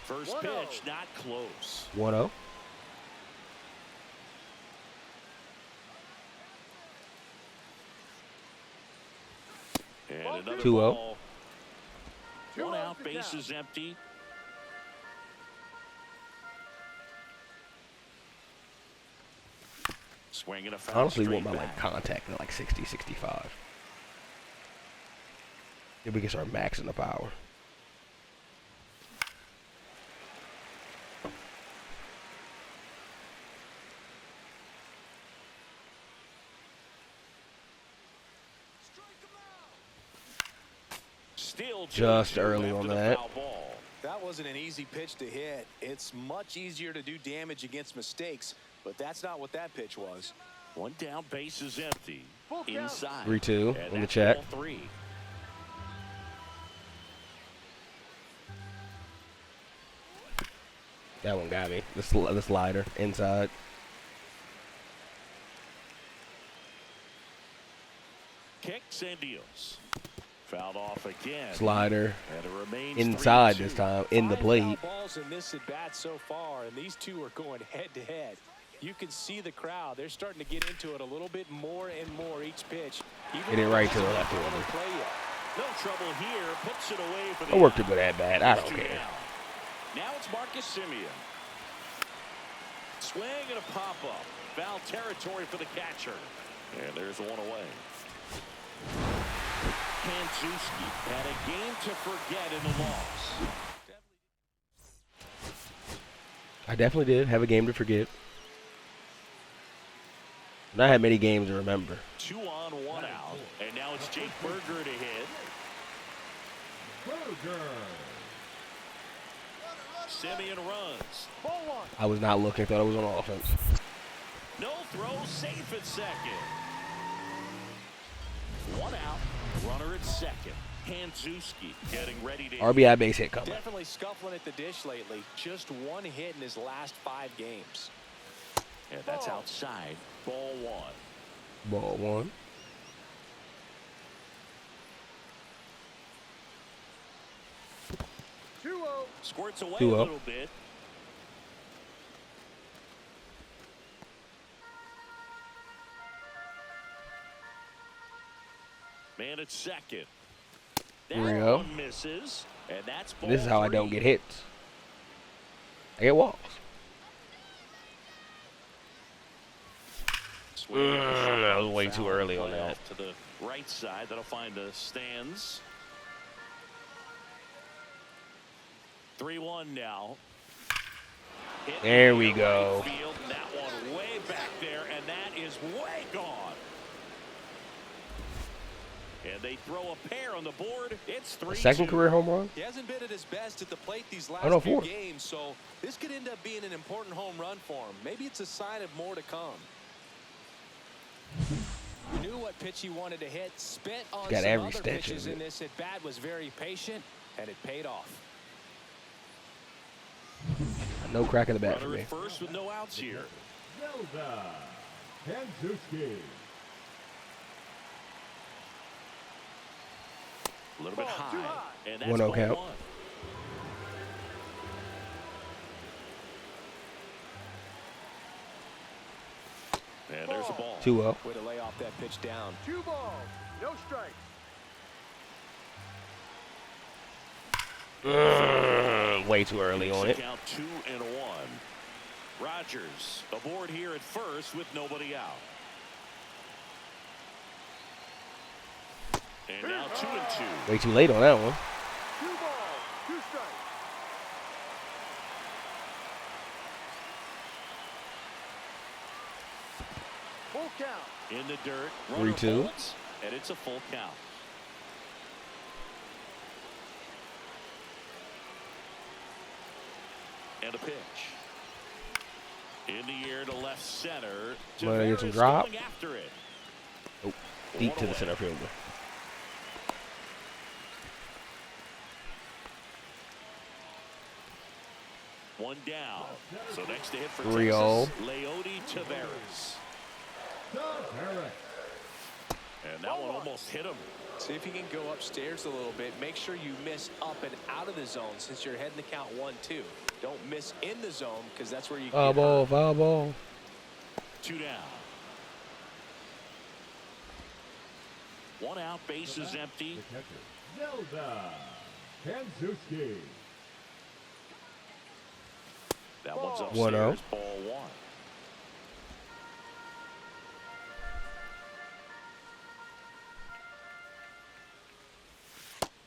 First pitch, not close. 1-0. And another 2-0. ball. 1 out, base is empty. Swinging a foul. Honestly, want my straight back. contact at 60, 65. If we can start maxing the power. Still Just 2-2 early after on the that. foul ball. That wasn't an easy pitch to hit. It's much easier to do damage against mistakes, but that's not what that pitch was. 1 down, base is empty. Inside. 3-2 And on the that's check. ball 3. That one got me. The slider inside. Kicks and deals. Fouled off again. Slider And it remains inside 3-2. this time in the 5 plate. foul balls in this at bat so far, and these two are going head to head. You can see the crowd. They're starting to get into it a little bit more and more each pitch. Hit it right to the left hander. hander. No trouble here. Puts it away for the I worked a out. good at bat. I don't Two care. down. Now it's Marcus Semien. Swing and a pop-up. Foul territory for the catcher. And there's one away. Kanzewski had a game to forget in the loss. I definitely did have a game to forget. Not had many games to remember. 2 on, 1 out. And now it's Jake Berger to hit. Berger. Simeon runs. Ball one. I was not looking. Thought I was on offense. No throw, safe at second. 1 out, runner at second. Kanzewski getting ready to RBI base hit coming. Definitely scuffling at the dish lately. Just 1 hit in his last 5 games. And that's outside. Ball 1. Ball 1. Squirts away 2-0. a little bit. Man at second. That 3-0. one misses, and that's ball This is how I 3. don't get hits. I get walks. That was way too early on that. To the right side, that'll find the stands. 3-1 now. Hit There we right go. Field, and that one way back there, and that is way gone. And they throw a pair on the board. It's 3-2. Second career home run? He hasn't been at his best at the plate these last no, few fourth. games, so this could end up being an important home run for him. Maybe it's a sign of more to come. You knew what pitch he wanted to hit. Spent on got some every other stitch pitches of it. in this at bat. Was very patient, and it paid off. No crack in the bat for Runner me. at first with no outs here. Zelda. Kanzewski. A little bit high. And that's 1-0 ball count. 1. And there's a ball. 2-0. Way to lay off that pitch down. 2 balls. No strikes. Way too early on it. Count 2-1. Rogers aboard here at first with nobody out. And now 2-2. Way too late on that one. 2 balls. 2 strikes. Full count. In the dirt. Runner 3-2. folds, and it's a full count. And a pitch. In the air to left center. Wanna get some Tavares drop? going after it. Oh, deep One to the away. center fielder. One down. So next to hit for 3-0. Texas, Leody Tavares. Tavares. And that one almost hit him. See if you can go upstairs a little bit. Make sure you miss up and out of the zone since you're heading to count 1-2. Don't miss in the zone because that's where you Foul get ball, hurt. foul ball. 2 down. 1 out, bases empty. The catcher. Zelda. Kanzewski. That one's 1-0. upstairs, ball 1.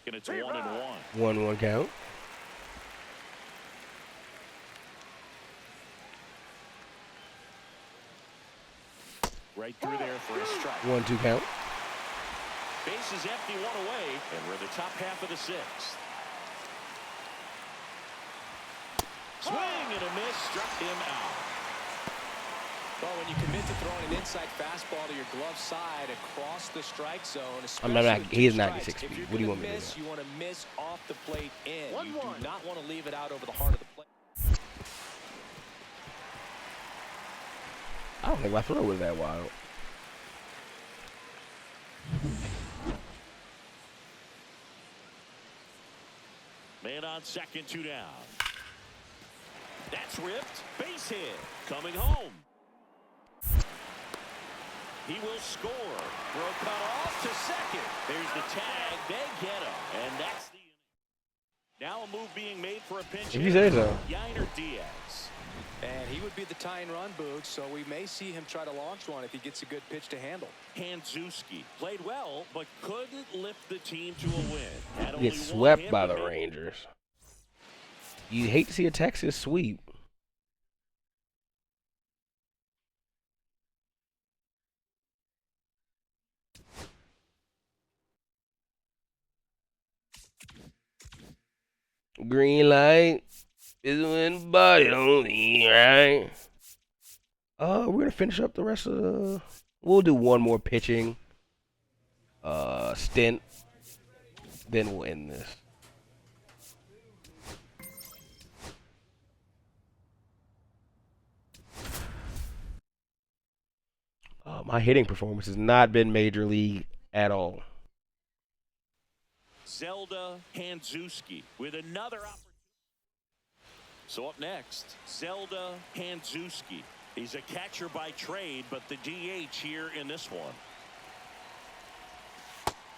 And it's 1-1. 1-1 count. Right through there for a strike. 1-2 count. Bases empty, 1 away, and we're in the top half of the 6th. Swing and a miss, struck him out. Well, when you commit to throwing an inside fastball to your glove side across the strike zone, I'm not- especially with he is 2 96 strikes, if feet. you're What do you gonna want me to miss, do? you want to miss off the plate in. 1-1. You do not want to leave it out over the heart of the plate. I don't think my throw was that wild. Man on second, 2 down. That's ripped. Base hit. Coming home. He will score. Throw cut off to second. There's the tag. They get him. And that's the inning. Now a move being made for a pinch If you say so. Yainer Diaz. And he would be the tying run, Boog, so we may see him try to launch one if he gets a good pitch to handle. Hanzuski played well, but couldn't lift the team to a win. Had only Get one swept hit, by but the made- Rangers. You hate to see a Texas sweep. Green light is when body only, right? We're gonna finish up the rest of the. We'll do one more pitching stint, then we'll end this. My hitting performance has not been major league at all. Zelda Hanzuski with another opportunity. So up next, Zelda Hanzuski. He's a catcher by trade, but the DH here in this one.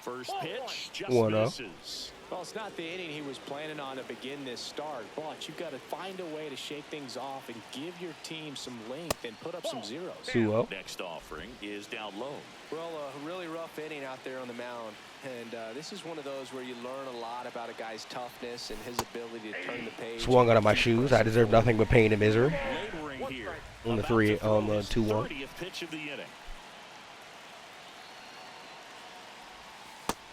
First pitch, just 1-0. misses. Well, it's not the inning he was planning on to begin this start, but you've got to find a way to shake things off and give your team some length and put up some zeros. 2-0. Next offering is down low. Well, a really rough inning out there on the mound, and this is one of those where you learn a lot about a guy's toughness and his ability to turn the page. Swung out of my shoes. I deserve nothing but pain and misery. Laboring here. On the About 3 to throw on the his 2-1. 30th pitch of the inning.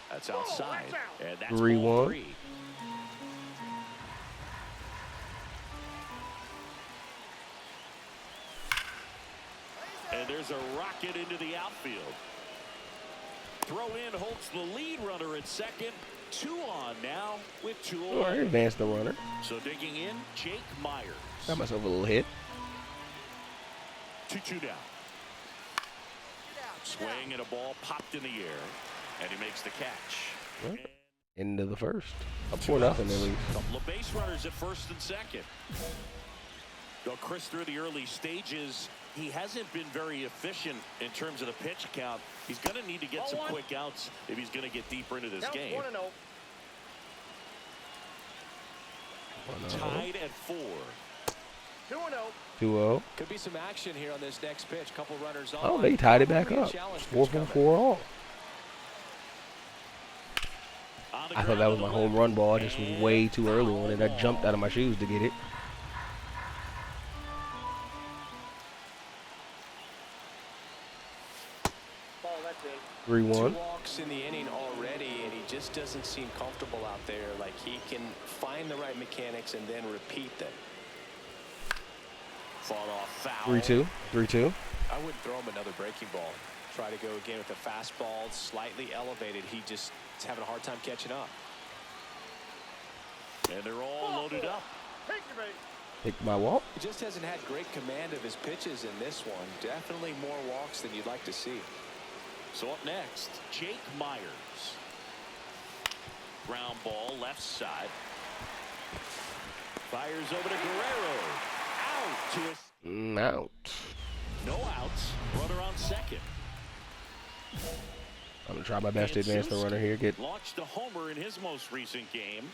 That's outside. And that's 3-1. ball 3. And there's a rocket into the outfield. Throw in holds the lead runner at second. 2 on now with 2 All right, away. advance the runner. So digging in, Jake Myers. Got myself a little hit. 2-2 down. Swing and a ball popped in the air, and he makes the catch. Right. Into the first. Up 4-0 at least. Couple of base runners at first and second. Though Chris, through the early stages, he hasn't been very efficient in terms of the pitch count. He's going to need to get some quick outs if he's going to get deeper into this game. 1-0. Tied at 4. 2-0. 2-0. Could be some action here on this next pitch. Couple runners on. Oh, they tied it back Probably a up. challenge pitch 4 from coming. 4 all. On the I thought that was ground my to the home left. run ball. I just was way too early on it. I jumped out of my shoes to get it. Ball, that's in. 3-1. 2 walks in the inning already, and he just doesn't seem comfortable out there. Like he can find the right mechanics and then repeat them. Fought off foul. 3-2. 3-2. I wouldn't throw him another breaking ball. Try to go again with a fastball slightly elevated. He just is having a hard time catching up. And they're all loaded up. Take your bait. Take my walk. He just hasn't had great command of his pitches in this one. Definitely more walks than you'd like to see. So up next, Jake Myers. Ground ball left side. Fires over to Guerrero. Out to a Out. no outs. Runner on second. I'm going to try my best to advance the runner here. Get Launched a homer in his most recent game.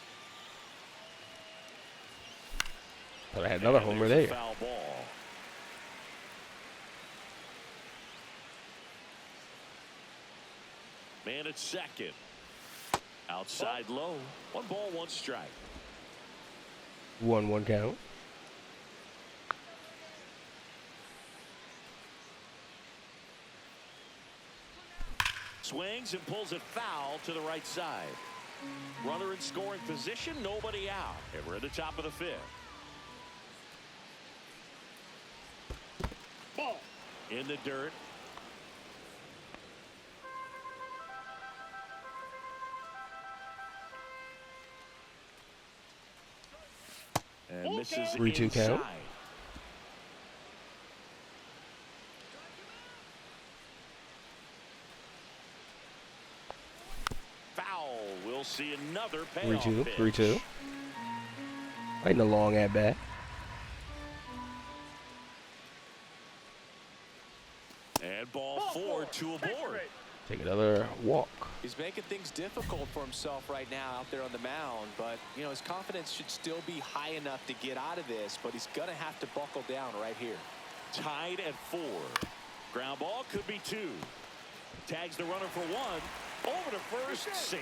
Thought I had another And homer there's a there. Foul ball. Man at second. Outside low. 1 ball, 1 strike. 1-1 count. Swings and pulls it foul to the right side. Runner in scoring position, nobody out. And we're at the top of the 5th. Ball in the dirt. And misses 3-2 count. inside. Foul. We'll see another payoff 3-2. pitch. 3-2. Fighting a long at bat. And ball 4, 2 aboard. Take another walk. He's making things difficult for himself right now out there on the mound, but you know his confidence should still be high enough to get out of this, but he's gonna have to buckle down right here. Tied at 4. Ground ball could be 2. Tags the runner for 1. Over to first, safe.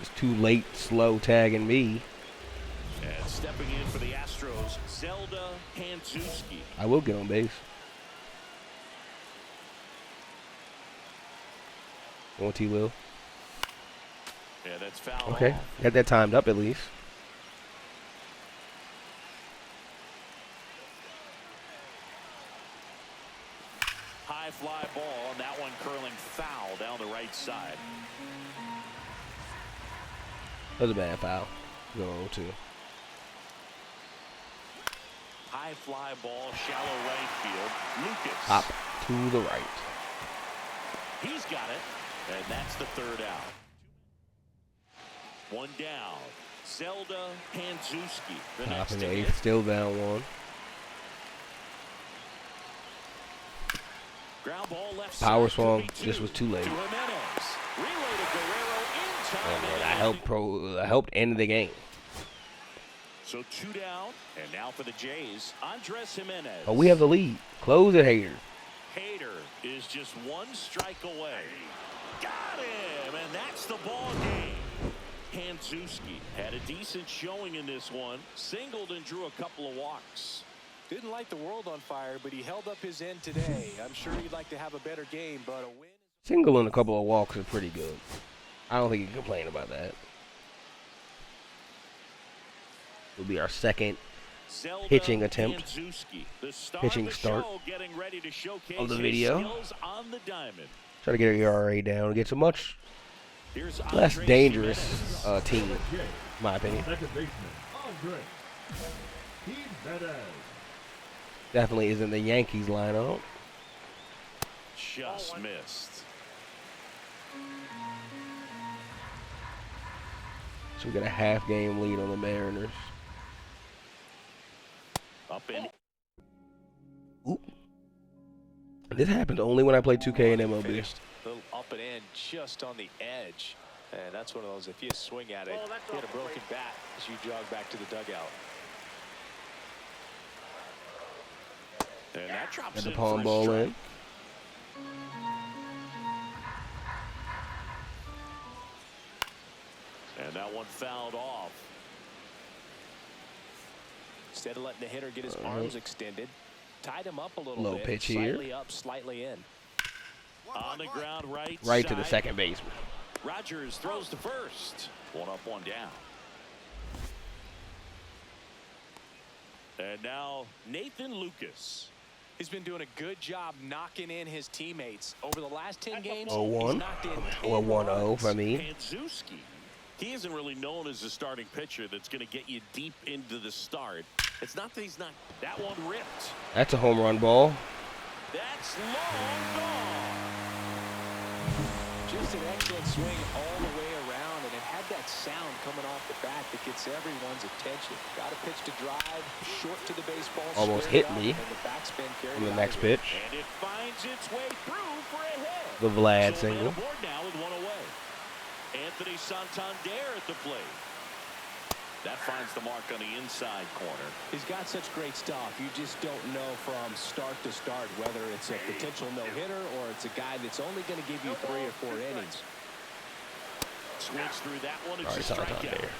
It's too late, slow tagging me. And stepping in for the Astros, Zelda Hanzuski. I will get on base. On T. Will. Yeah, that's foul. Okay, got that timed up at least. High fly ball, and that one curling foul down the right side. That was a bad foul. Go 0-2. High fly ball, shallow right field. Lucas. Hop to the right. He's got it, and that's the 3rd out. 1 down. Zelda Hanzuski. The Top next in the to 8th, hit. still down 1. Ground ball left Power side, swung, could be 2. just was too late. To Jimenez. Relay to Guerrero in time. And I helped end the game. So 2 down, and now for the Jays, Andres Jimenez. Oh, we have the lead. Close it, Hater. Hader is just 1 strike away. Got him, and that's the ball game. Hanzuski had a decent showing in this one. Singled and drew a couple of walks. Didn't light the world on fire, but he held up his end today. I'm sure he'd like to have a better game, but a win. Single and a couple of walks is pretty good. I don't think you can complain about that. Will be our second Zelda pitching attempt. Hanzuski, the star Pitching of the start show, getting ready to showcase of the his video. skills on the diamond. Try to get our ERA down. Get a much Here's less Andres dangerous Jimenez. team, in my opinion. Second baseman, Andre. Jimenez. Definitely isn't the Yankees lineup. Just missed. So we got a half-game lead on the Mariners. Up in. Oop. This happens only when I play 2K and MLB. Finished a little up and in just on the edge. And that's one of those, if you swing at it, that's hit a off broken bat as you jog back to the dugout. And that drops Got the in palm for a ball strike. in. And that one fouled off. Instead of letting the hitter get his arms extended, tied him up a little Low bit. pitch here. Slightly up, slightly in. On the ground right Right to the side. second baseman. Rogers throws to first. 1 up, 1 down. And now Nathan Lucas. He's been doing a good job knocking in his teammates. Over the last 10 games, 0-1. he's knocked in 10 Or 1-0 runs. for me. Hanzuski. He isn't really known as a starting pitcher that's going to get you deep into the start. It's not that he's not. That one ripped. That's a home run ball. That's long gone. Just an excellent swing all the way around, and it had that sound coming off the bat that gets everyone's attention. Got a pitch to drive, short to the baseball. Almost squared hit up, me and the backspin carried on the it next out of here. pitch. And it finds its way through for a hit. The Vlad So a man single. aboard now with 1 away. Anthony Santander at the plate. That finds the mark on the inside corner. He's got such great stuff. You just don't know from start to start whether it's a potential no-hitter or it's a guy that's only going to give you 3 or 4 innings. Swings through that one. It's Alright, a strikeout. Santander.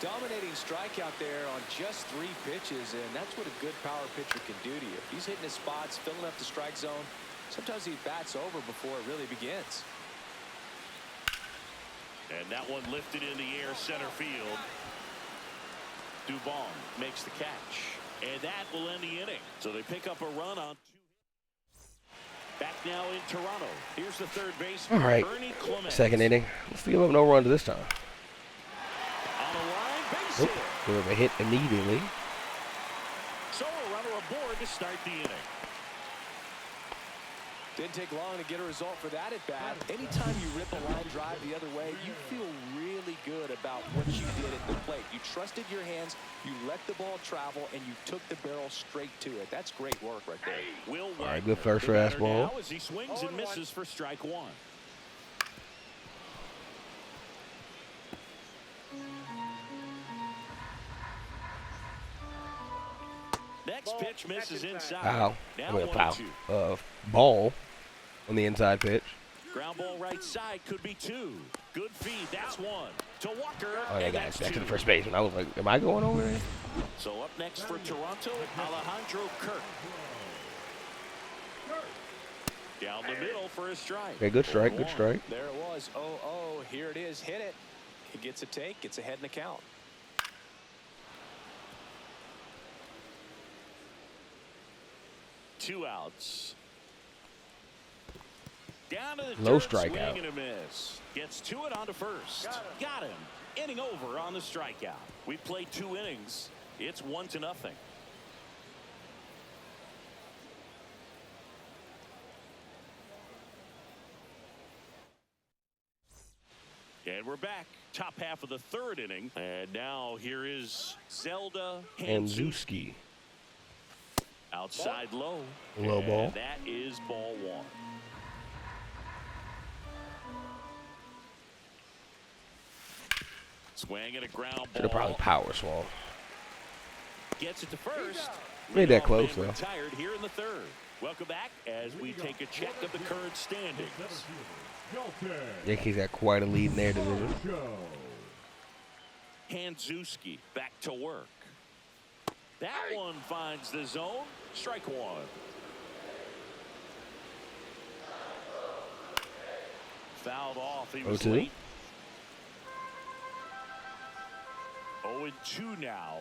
Dominating strikeout there on just 3 pitches, and that's what a good power pitcher can do to you. He's hitting his spots, filling up the strike zone. Sometimes he bats over before it really begins. And that one lifted in the air center field. Dubon makes the catch. And that will end the inning. So they pick up a run on 2 hits. Back now in Toronto. Here's the third baseman, All right. Ernie Clement. Second inning. Let's give up no runs this time. On the line, base Nope. hit. Give up a hit immediately. So a runner aboard to start the inning. Didn't take long to get a result for that at bat. Anytime you rip a line drive the other way, you feel really good about what you did at the plate. You trusted your hands, you let the ball travel, and you took the barrel straight to it. That's great work right there. Will All right, good first fastball. now as he swings and misses for strike one. Next pitch misses inside. Foul. Now I mean, 1-2. Ball on the inside pitch. Ground ball right side could be 2. Good feed. That's 1. To Walker. Oh, they and got that's back to 2. the first baseman. I was like, am I going over there? So up next for Toronto, Alejandro Kirk. Down the middle for a strike. Okay, good strike, good strike. There it was. 0-0. Here it is. Hit it. He gets a take. Gets ahead in the count. Two outs. Down to the Low dirt, strikeout. swing and a miss. Gets to it on to first. Got him. Inning over on the strikeout. We played 2 innings. It's 1-0. And we're back. Top half of the 3rd inning. And now here is Zelda Hanzuski. Outside low. Low ball. And that is ball 1. Swing and a ground ball. Should have probably power swung. Gets it to first. Made that Leadoff close, man though. Retired here in the 3rd. Welcome back as we take a check of the current standings. Yankees got quite a lead in their division. Hanzuski back to work. That one finds the zone. Strike 1. Fouled off. He was 0-2. late. 0-2 now.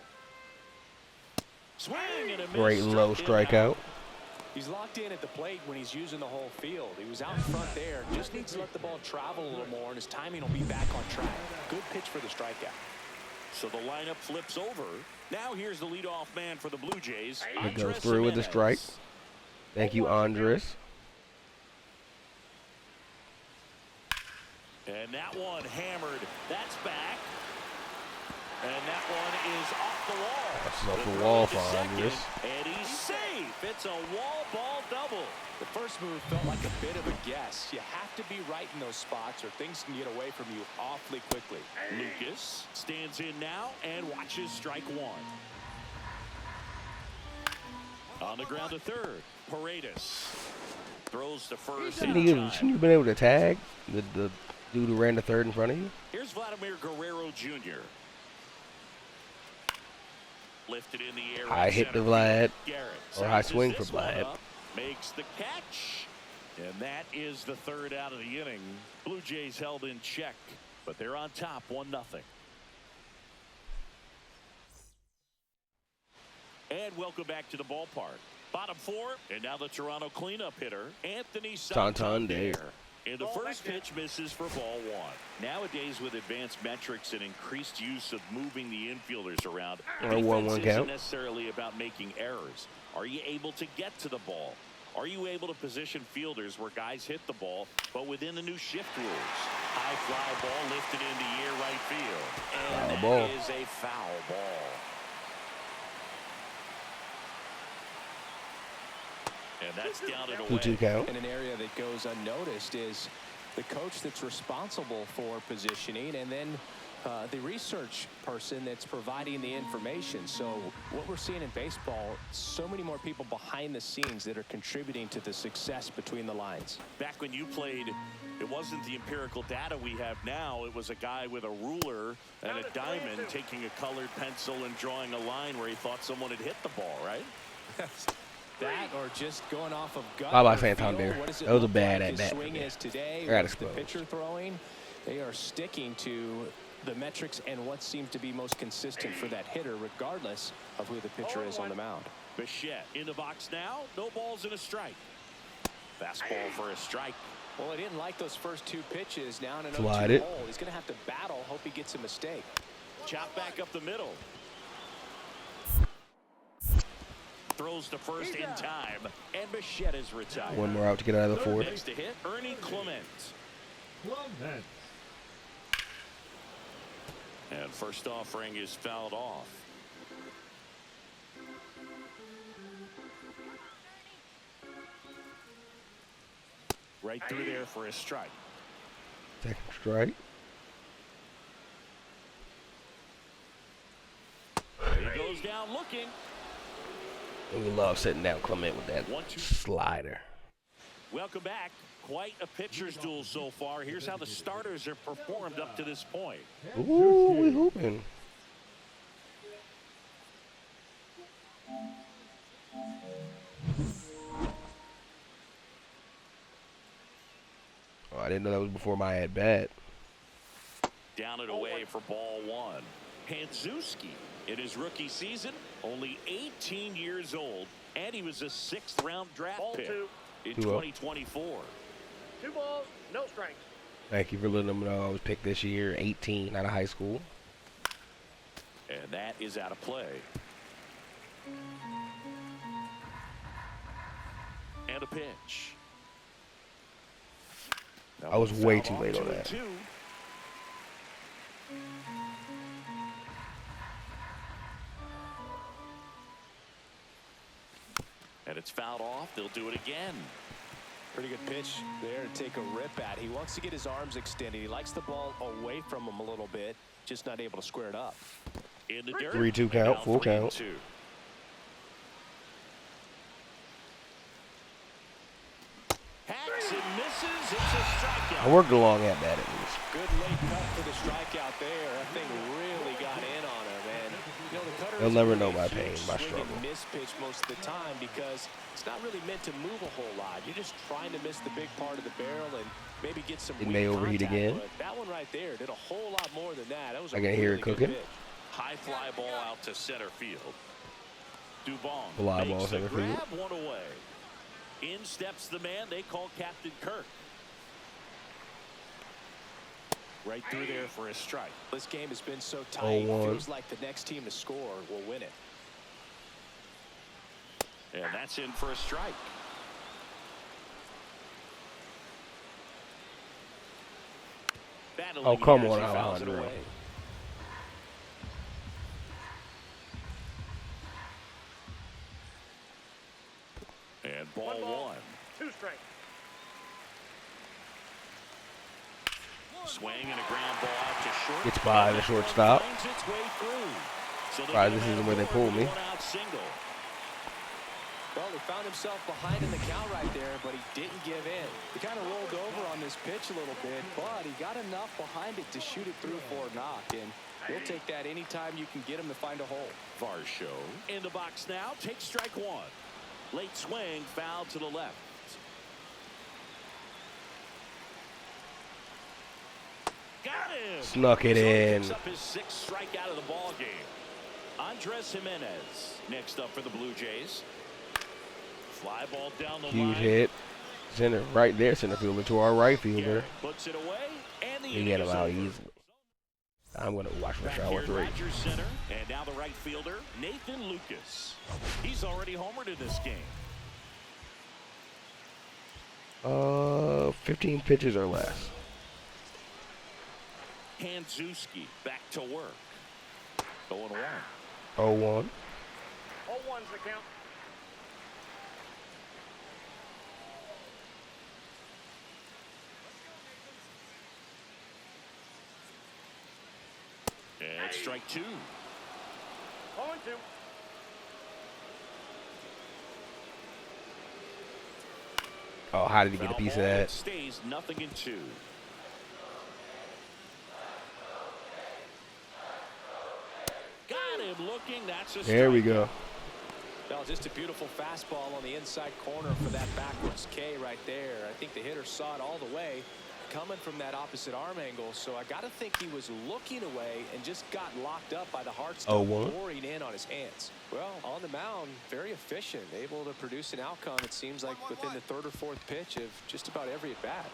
Swing and a miss. Great low Struck him strikeout. out. He's locked in at the plate when he's using the whole field. He was out in front there. Just needs to let the ball travel a little more, and his timing will be back on track. Good pitch for the strikeout. So the lineup flips over. Now here's the leadoff man for the Blue Jays. It goes Andres through with the Jimenez. strike. Thank you, Andres. And that one hammered. That's back. And that one is off the wall. That's off the wall for Andres. And he's safe. It's a wall ball double. The first move felt like a bit of a guess. You have to be right in those spots or things can get away from you awfully quickly. Lucas stands in now and watches strike 1. On the ground to 3rd. Paredes throws to first. Shouldn't you have been able to tag the dude who ran to 3rd in front of you? Here's Vladimir Guerrero Jr. Lifted in the air. High hit to Vlad, Garrett or high sizes swing for this one Vlad. up, makes the catch. And that is the 3rd out of the inning. Blue Jays held in check, but they're on top 1-0. And welcome back to the ballpark. Bottom 4, and now the Toronto cleanup hitter, Anthony Santander. And the first pitch misses for ball 1. Nowadays, with advanced metrics and increased use of moving the infielders around, Or 1-1 defense count. isn't necessarily about making errors. Are you able to get to the ball? Are you able to position fielders where guys hit the ball, but within the new shift rules? High fly ball lifted into the air right field. And that ball. is a foul ball. And that's down and away. 2-2 count. And an area that goes unnoticed is the coach that's responsible for positioning and then the research person that's providing the information. So what we're seeing in baseball, so many more people behind the scenes that are contributing to the success between the lines. Back when you played, it wasn't the empirical data we have now. It was a guy with a ruler and a diamond taking a colored pencil and drawing a line where he thought someone had hit the ball, right? That or just going off of gut. Bye-bye, or feel. Santander. What does it That was a look bad like at his bat. swing is today. I got What's the exposed. pitcher throwing? They are sticking to the metrics and what seems to be most consistent for that hitter, regardless of who the pitcher is on the mound. Bichette in the box now. No balls and a strike. Fastball for a strike. Well, he didn't like those first 2 pitches. Now in an Slide 0-2 it. hole. He's going to have to battle. Hope he gets a mistake. Chop back up the middle. Throws to first in time. And Bichette is retired. One more out to get out of the 4th. Next to hit, Ernie Clement. And first offering is fouled off. Right through there for a strike. Second strike. He goes down looking. And we love sitting down Clement with that 1-2. slider. Welcome back. Quite a pitcher's duel so far. Here's how the starters have performed up to this point. Ooh, we hooping. Oh, I didn't know that was before my at bat. Down and away for ball one. Hanzuski in his rookie season, only 18 years old, and he was a 6th round draft Ball pick 2. in 2-0. 2024. 2 balls, no strikes. Thank you for letting them know I was picked this year, 18, out of high school. And that is out of play. And a pitch. Now I was way fouled too late off, on that. 2-2. And it's fouled off. They'll do it again. Pretty good pitch there to take a rip at. He wants to get his arms extended. He likes the ball away from him a little bit, just not able to square it up. In the dirt. 3-2 count, Now full 3-2. count. Hacks and misses. It's a strikeout. I worked along at bat at least. Good late cut for the strikeout there. That thing really got in on him. And, you know, the cutter They'll is never really know a my huge pain, my swing struggle. and miss pitch most of the time because it's not really meant to move a whole lot. You're just trying to miss the big part of the barrel and maybe get some It weak may overheat contact, again. but that one right there did a whole lot more than that. That was a I can hear really it good cooking. pitch. High fly ball out to center field. Dubon Fly makes ball the center field. grab, one away. In steps the man they call Captain Kirk. Right through there for a strike. This game has been so tight. 0-1. Feels like the next team to score will win it. And that's in for a strike. Battling Oh, come here as on, he fouls it Alejandro. away. And ball 1 ball, one. 2 strikes. Swing and a ground ball out to short. Gets by the shortstop. Finds its way through. So they'll Right, get this a isn't man where they aboard pulled me. with a 1-out single. Well, he found himself behind in the count right there, but he didn't give in. He kind of rolled over on this pitch a little bit, but he got enough behind it to shoot it through for a knock, and we'll take that anytime you can get him to find a hole. Varsho in the box now. Takes strike one. Late swing, foul to the left. Got him. Snuck it So he in. picks up his 6th strikeout of the ball game. Andres Jimenez next up for the Blue Jays. Fly ball down the line. Huge hit. Center, right there, center fielder to our right fielder. Garrett puts it away, and the He inning get him is out over. easily. I'm going to watch my Back shot here with at 3. Rogers Center, and now the right fielder, Nathan Lucas. He's already homered in this game. 15 pitches or less. Hanzuski back to work. 0-1. 0-1. All ones the count. And strike 2. 0-2. Oh, how did he get a Foul piece of ball, it that? stays 0-2. Got him looking. That's a There we strikeout. go. Well, just a beautiful fastball on the inside corner for that backwards K right there. I think the hitter saw it all the way coming from that opposite arm angle, so I got to think he was looking away and just got locked up by the heart still 0-1. pouring in on his hands. Well, on the mound, very efficient, able to produce an outcome, it seems like, within the 3rd or 4th pitch of just about every at-bat.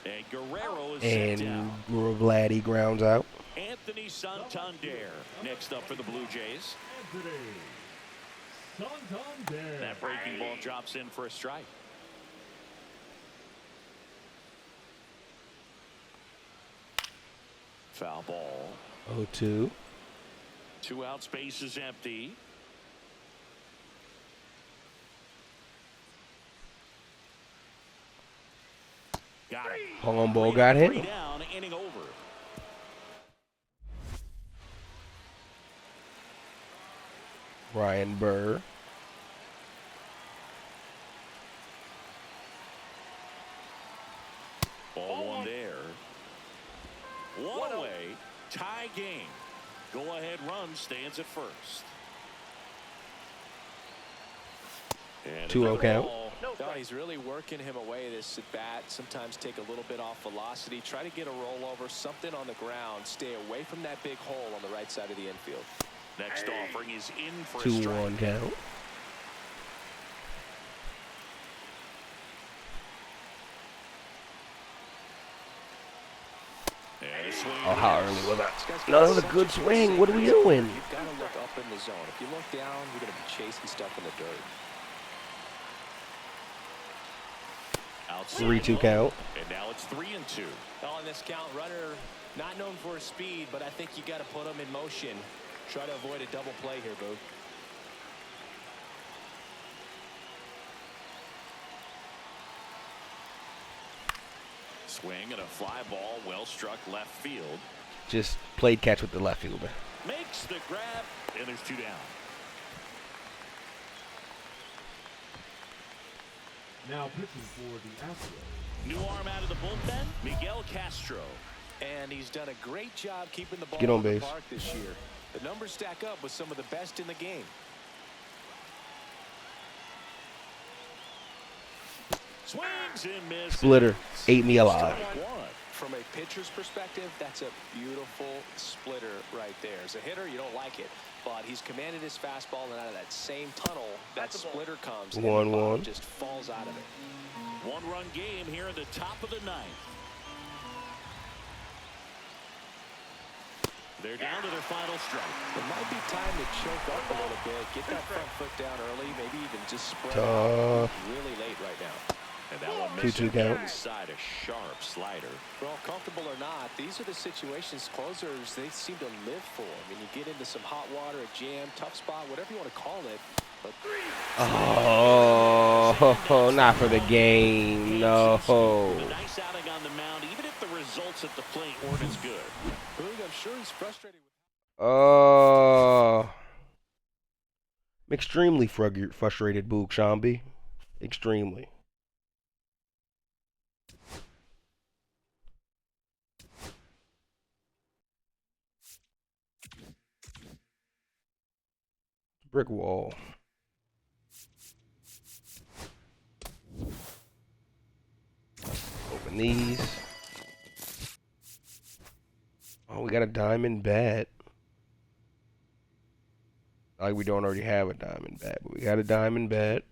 And Guerrero is set down. And Vladdy grounds out. Anthony Santander next up for the Blue Jays. Anthony Santander. That breaking ball drops in for a strike. Foul ball. 0-2. 2 out, space is empty. Got it. Home ball got him. 3 down, inning over. Ryan Burr. Ball 1 there. 1 away. Tie game. Go ahead run stands at first. 2-0 count. No, he's really working him away this at bat. Sometimes take a little bit off velocity. Try to get a rollover, something on the ground. Stay away from that big hole on the right side of the infield. Next offering is in for a 2-1 strike. count. And a swing. Oh, how early was that? No, that was a good swing. What are we doing? You've got to look up in the zone. If you look down, you're going to be chasing stuff in the dirt. 3-2 count. And now it's 3-2. On this count, runner not known for his speed, but I think you got to put him in motion. Try to avoid a double play here, Boo. Swing and a fly ball, well struck left field. Just played catch with the left fielder. Makes the grab, and there's 2 down. Now pitching for the Astros. New arm out of the bullpen, Miguel Castro. And he's done a great job keeping the ball Get on in the base. park this year. The numbers stack up with some of the best in the game. Swings and misses. Splitter ate me alive. Strike 1. From a pitcher's perspective, that's a beautiful splitter right there. As a hitter, you don't like it, but he's commanded his fastball, and out of that same tunnel, that splitter comes, and the 1-1. ball just falls out of it. 1-run game here in the top of the 9th. They're down to their final strike. It might be time to choke up a little bit, get that front foot down early, maybe even just spread out really late right now. And that one 2-2 count. inside a sharp slider. Well, comfortable or not, these are the situations closers they seem to live for. I mean, you get into some hot water, a jam, tough spot, whatever you want to call it. But Oh, not for the game. No. With a nice outing on the mound, even if the results at the plate weren't as good. Boog, I'm sure he's frustrated with. I'm extremely frustrated, Boog Shambi. Extremely. Brick wall. Open these. Oh, we got a diamond bat. Like we don't already have a diamond bat, but we got a diamond bat.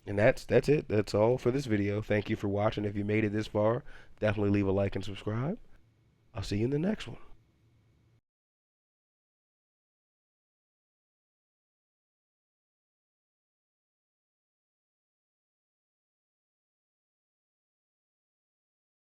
And that's it. That's all for this video. Thank you for watching. If you made it this far, definitely leave a like and subscribe. I'll see you in the next one.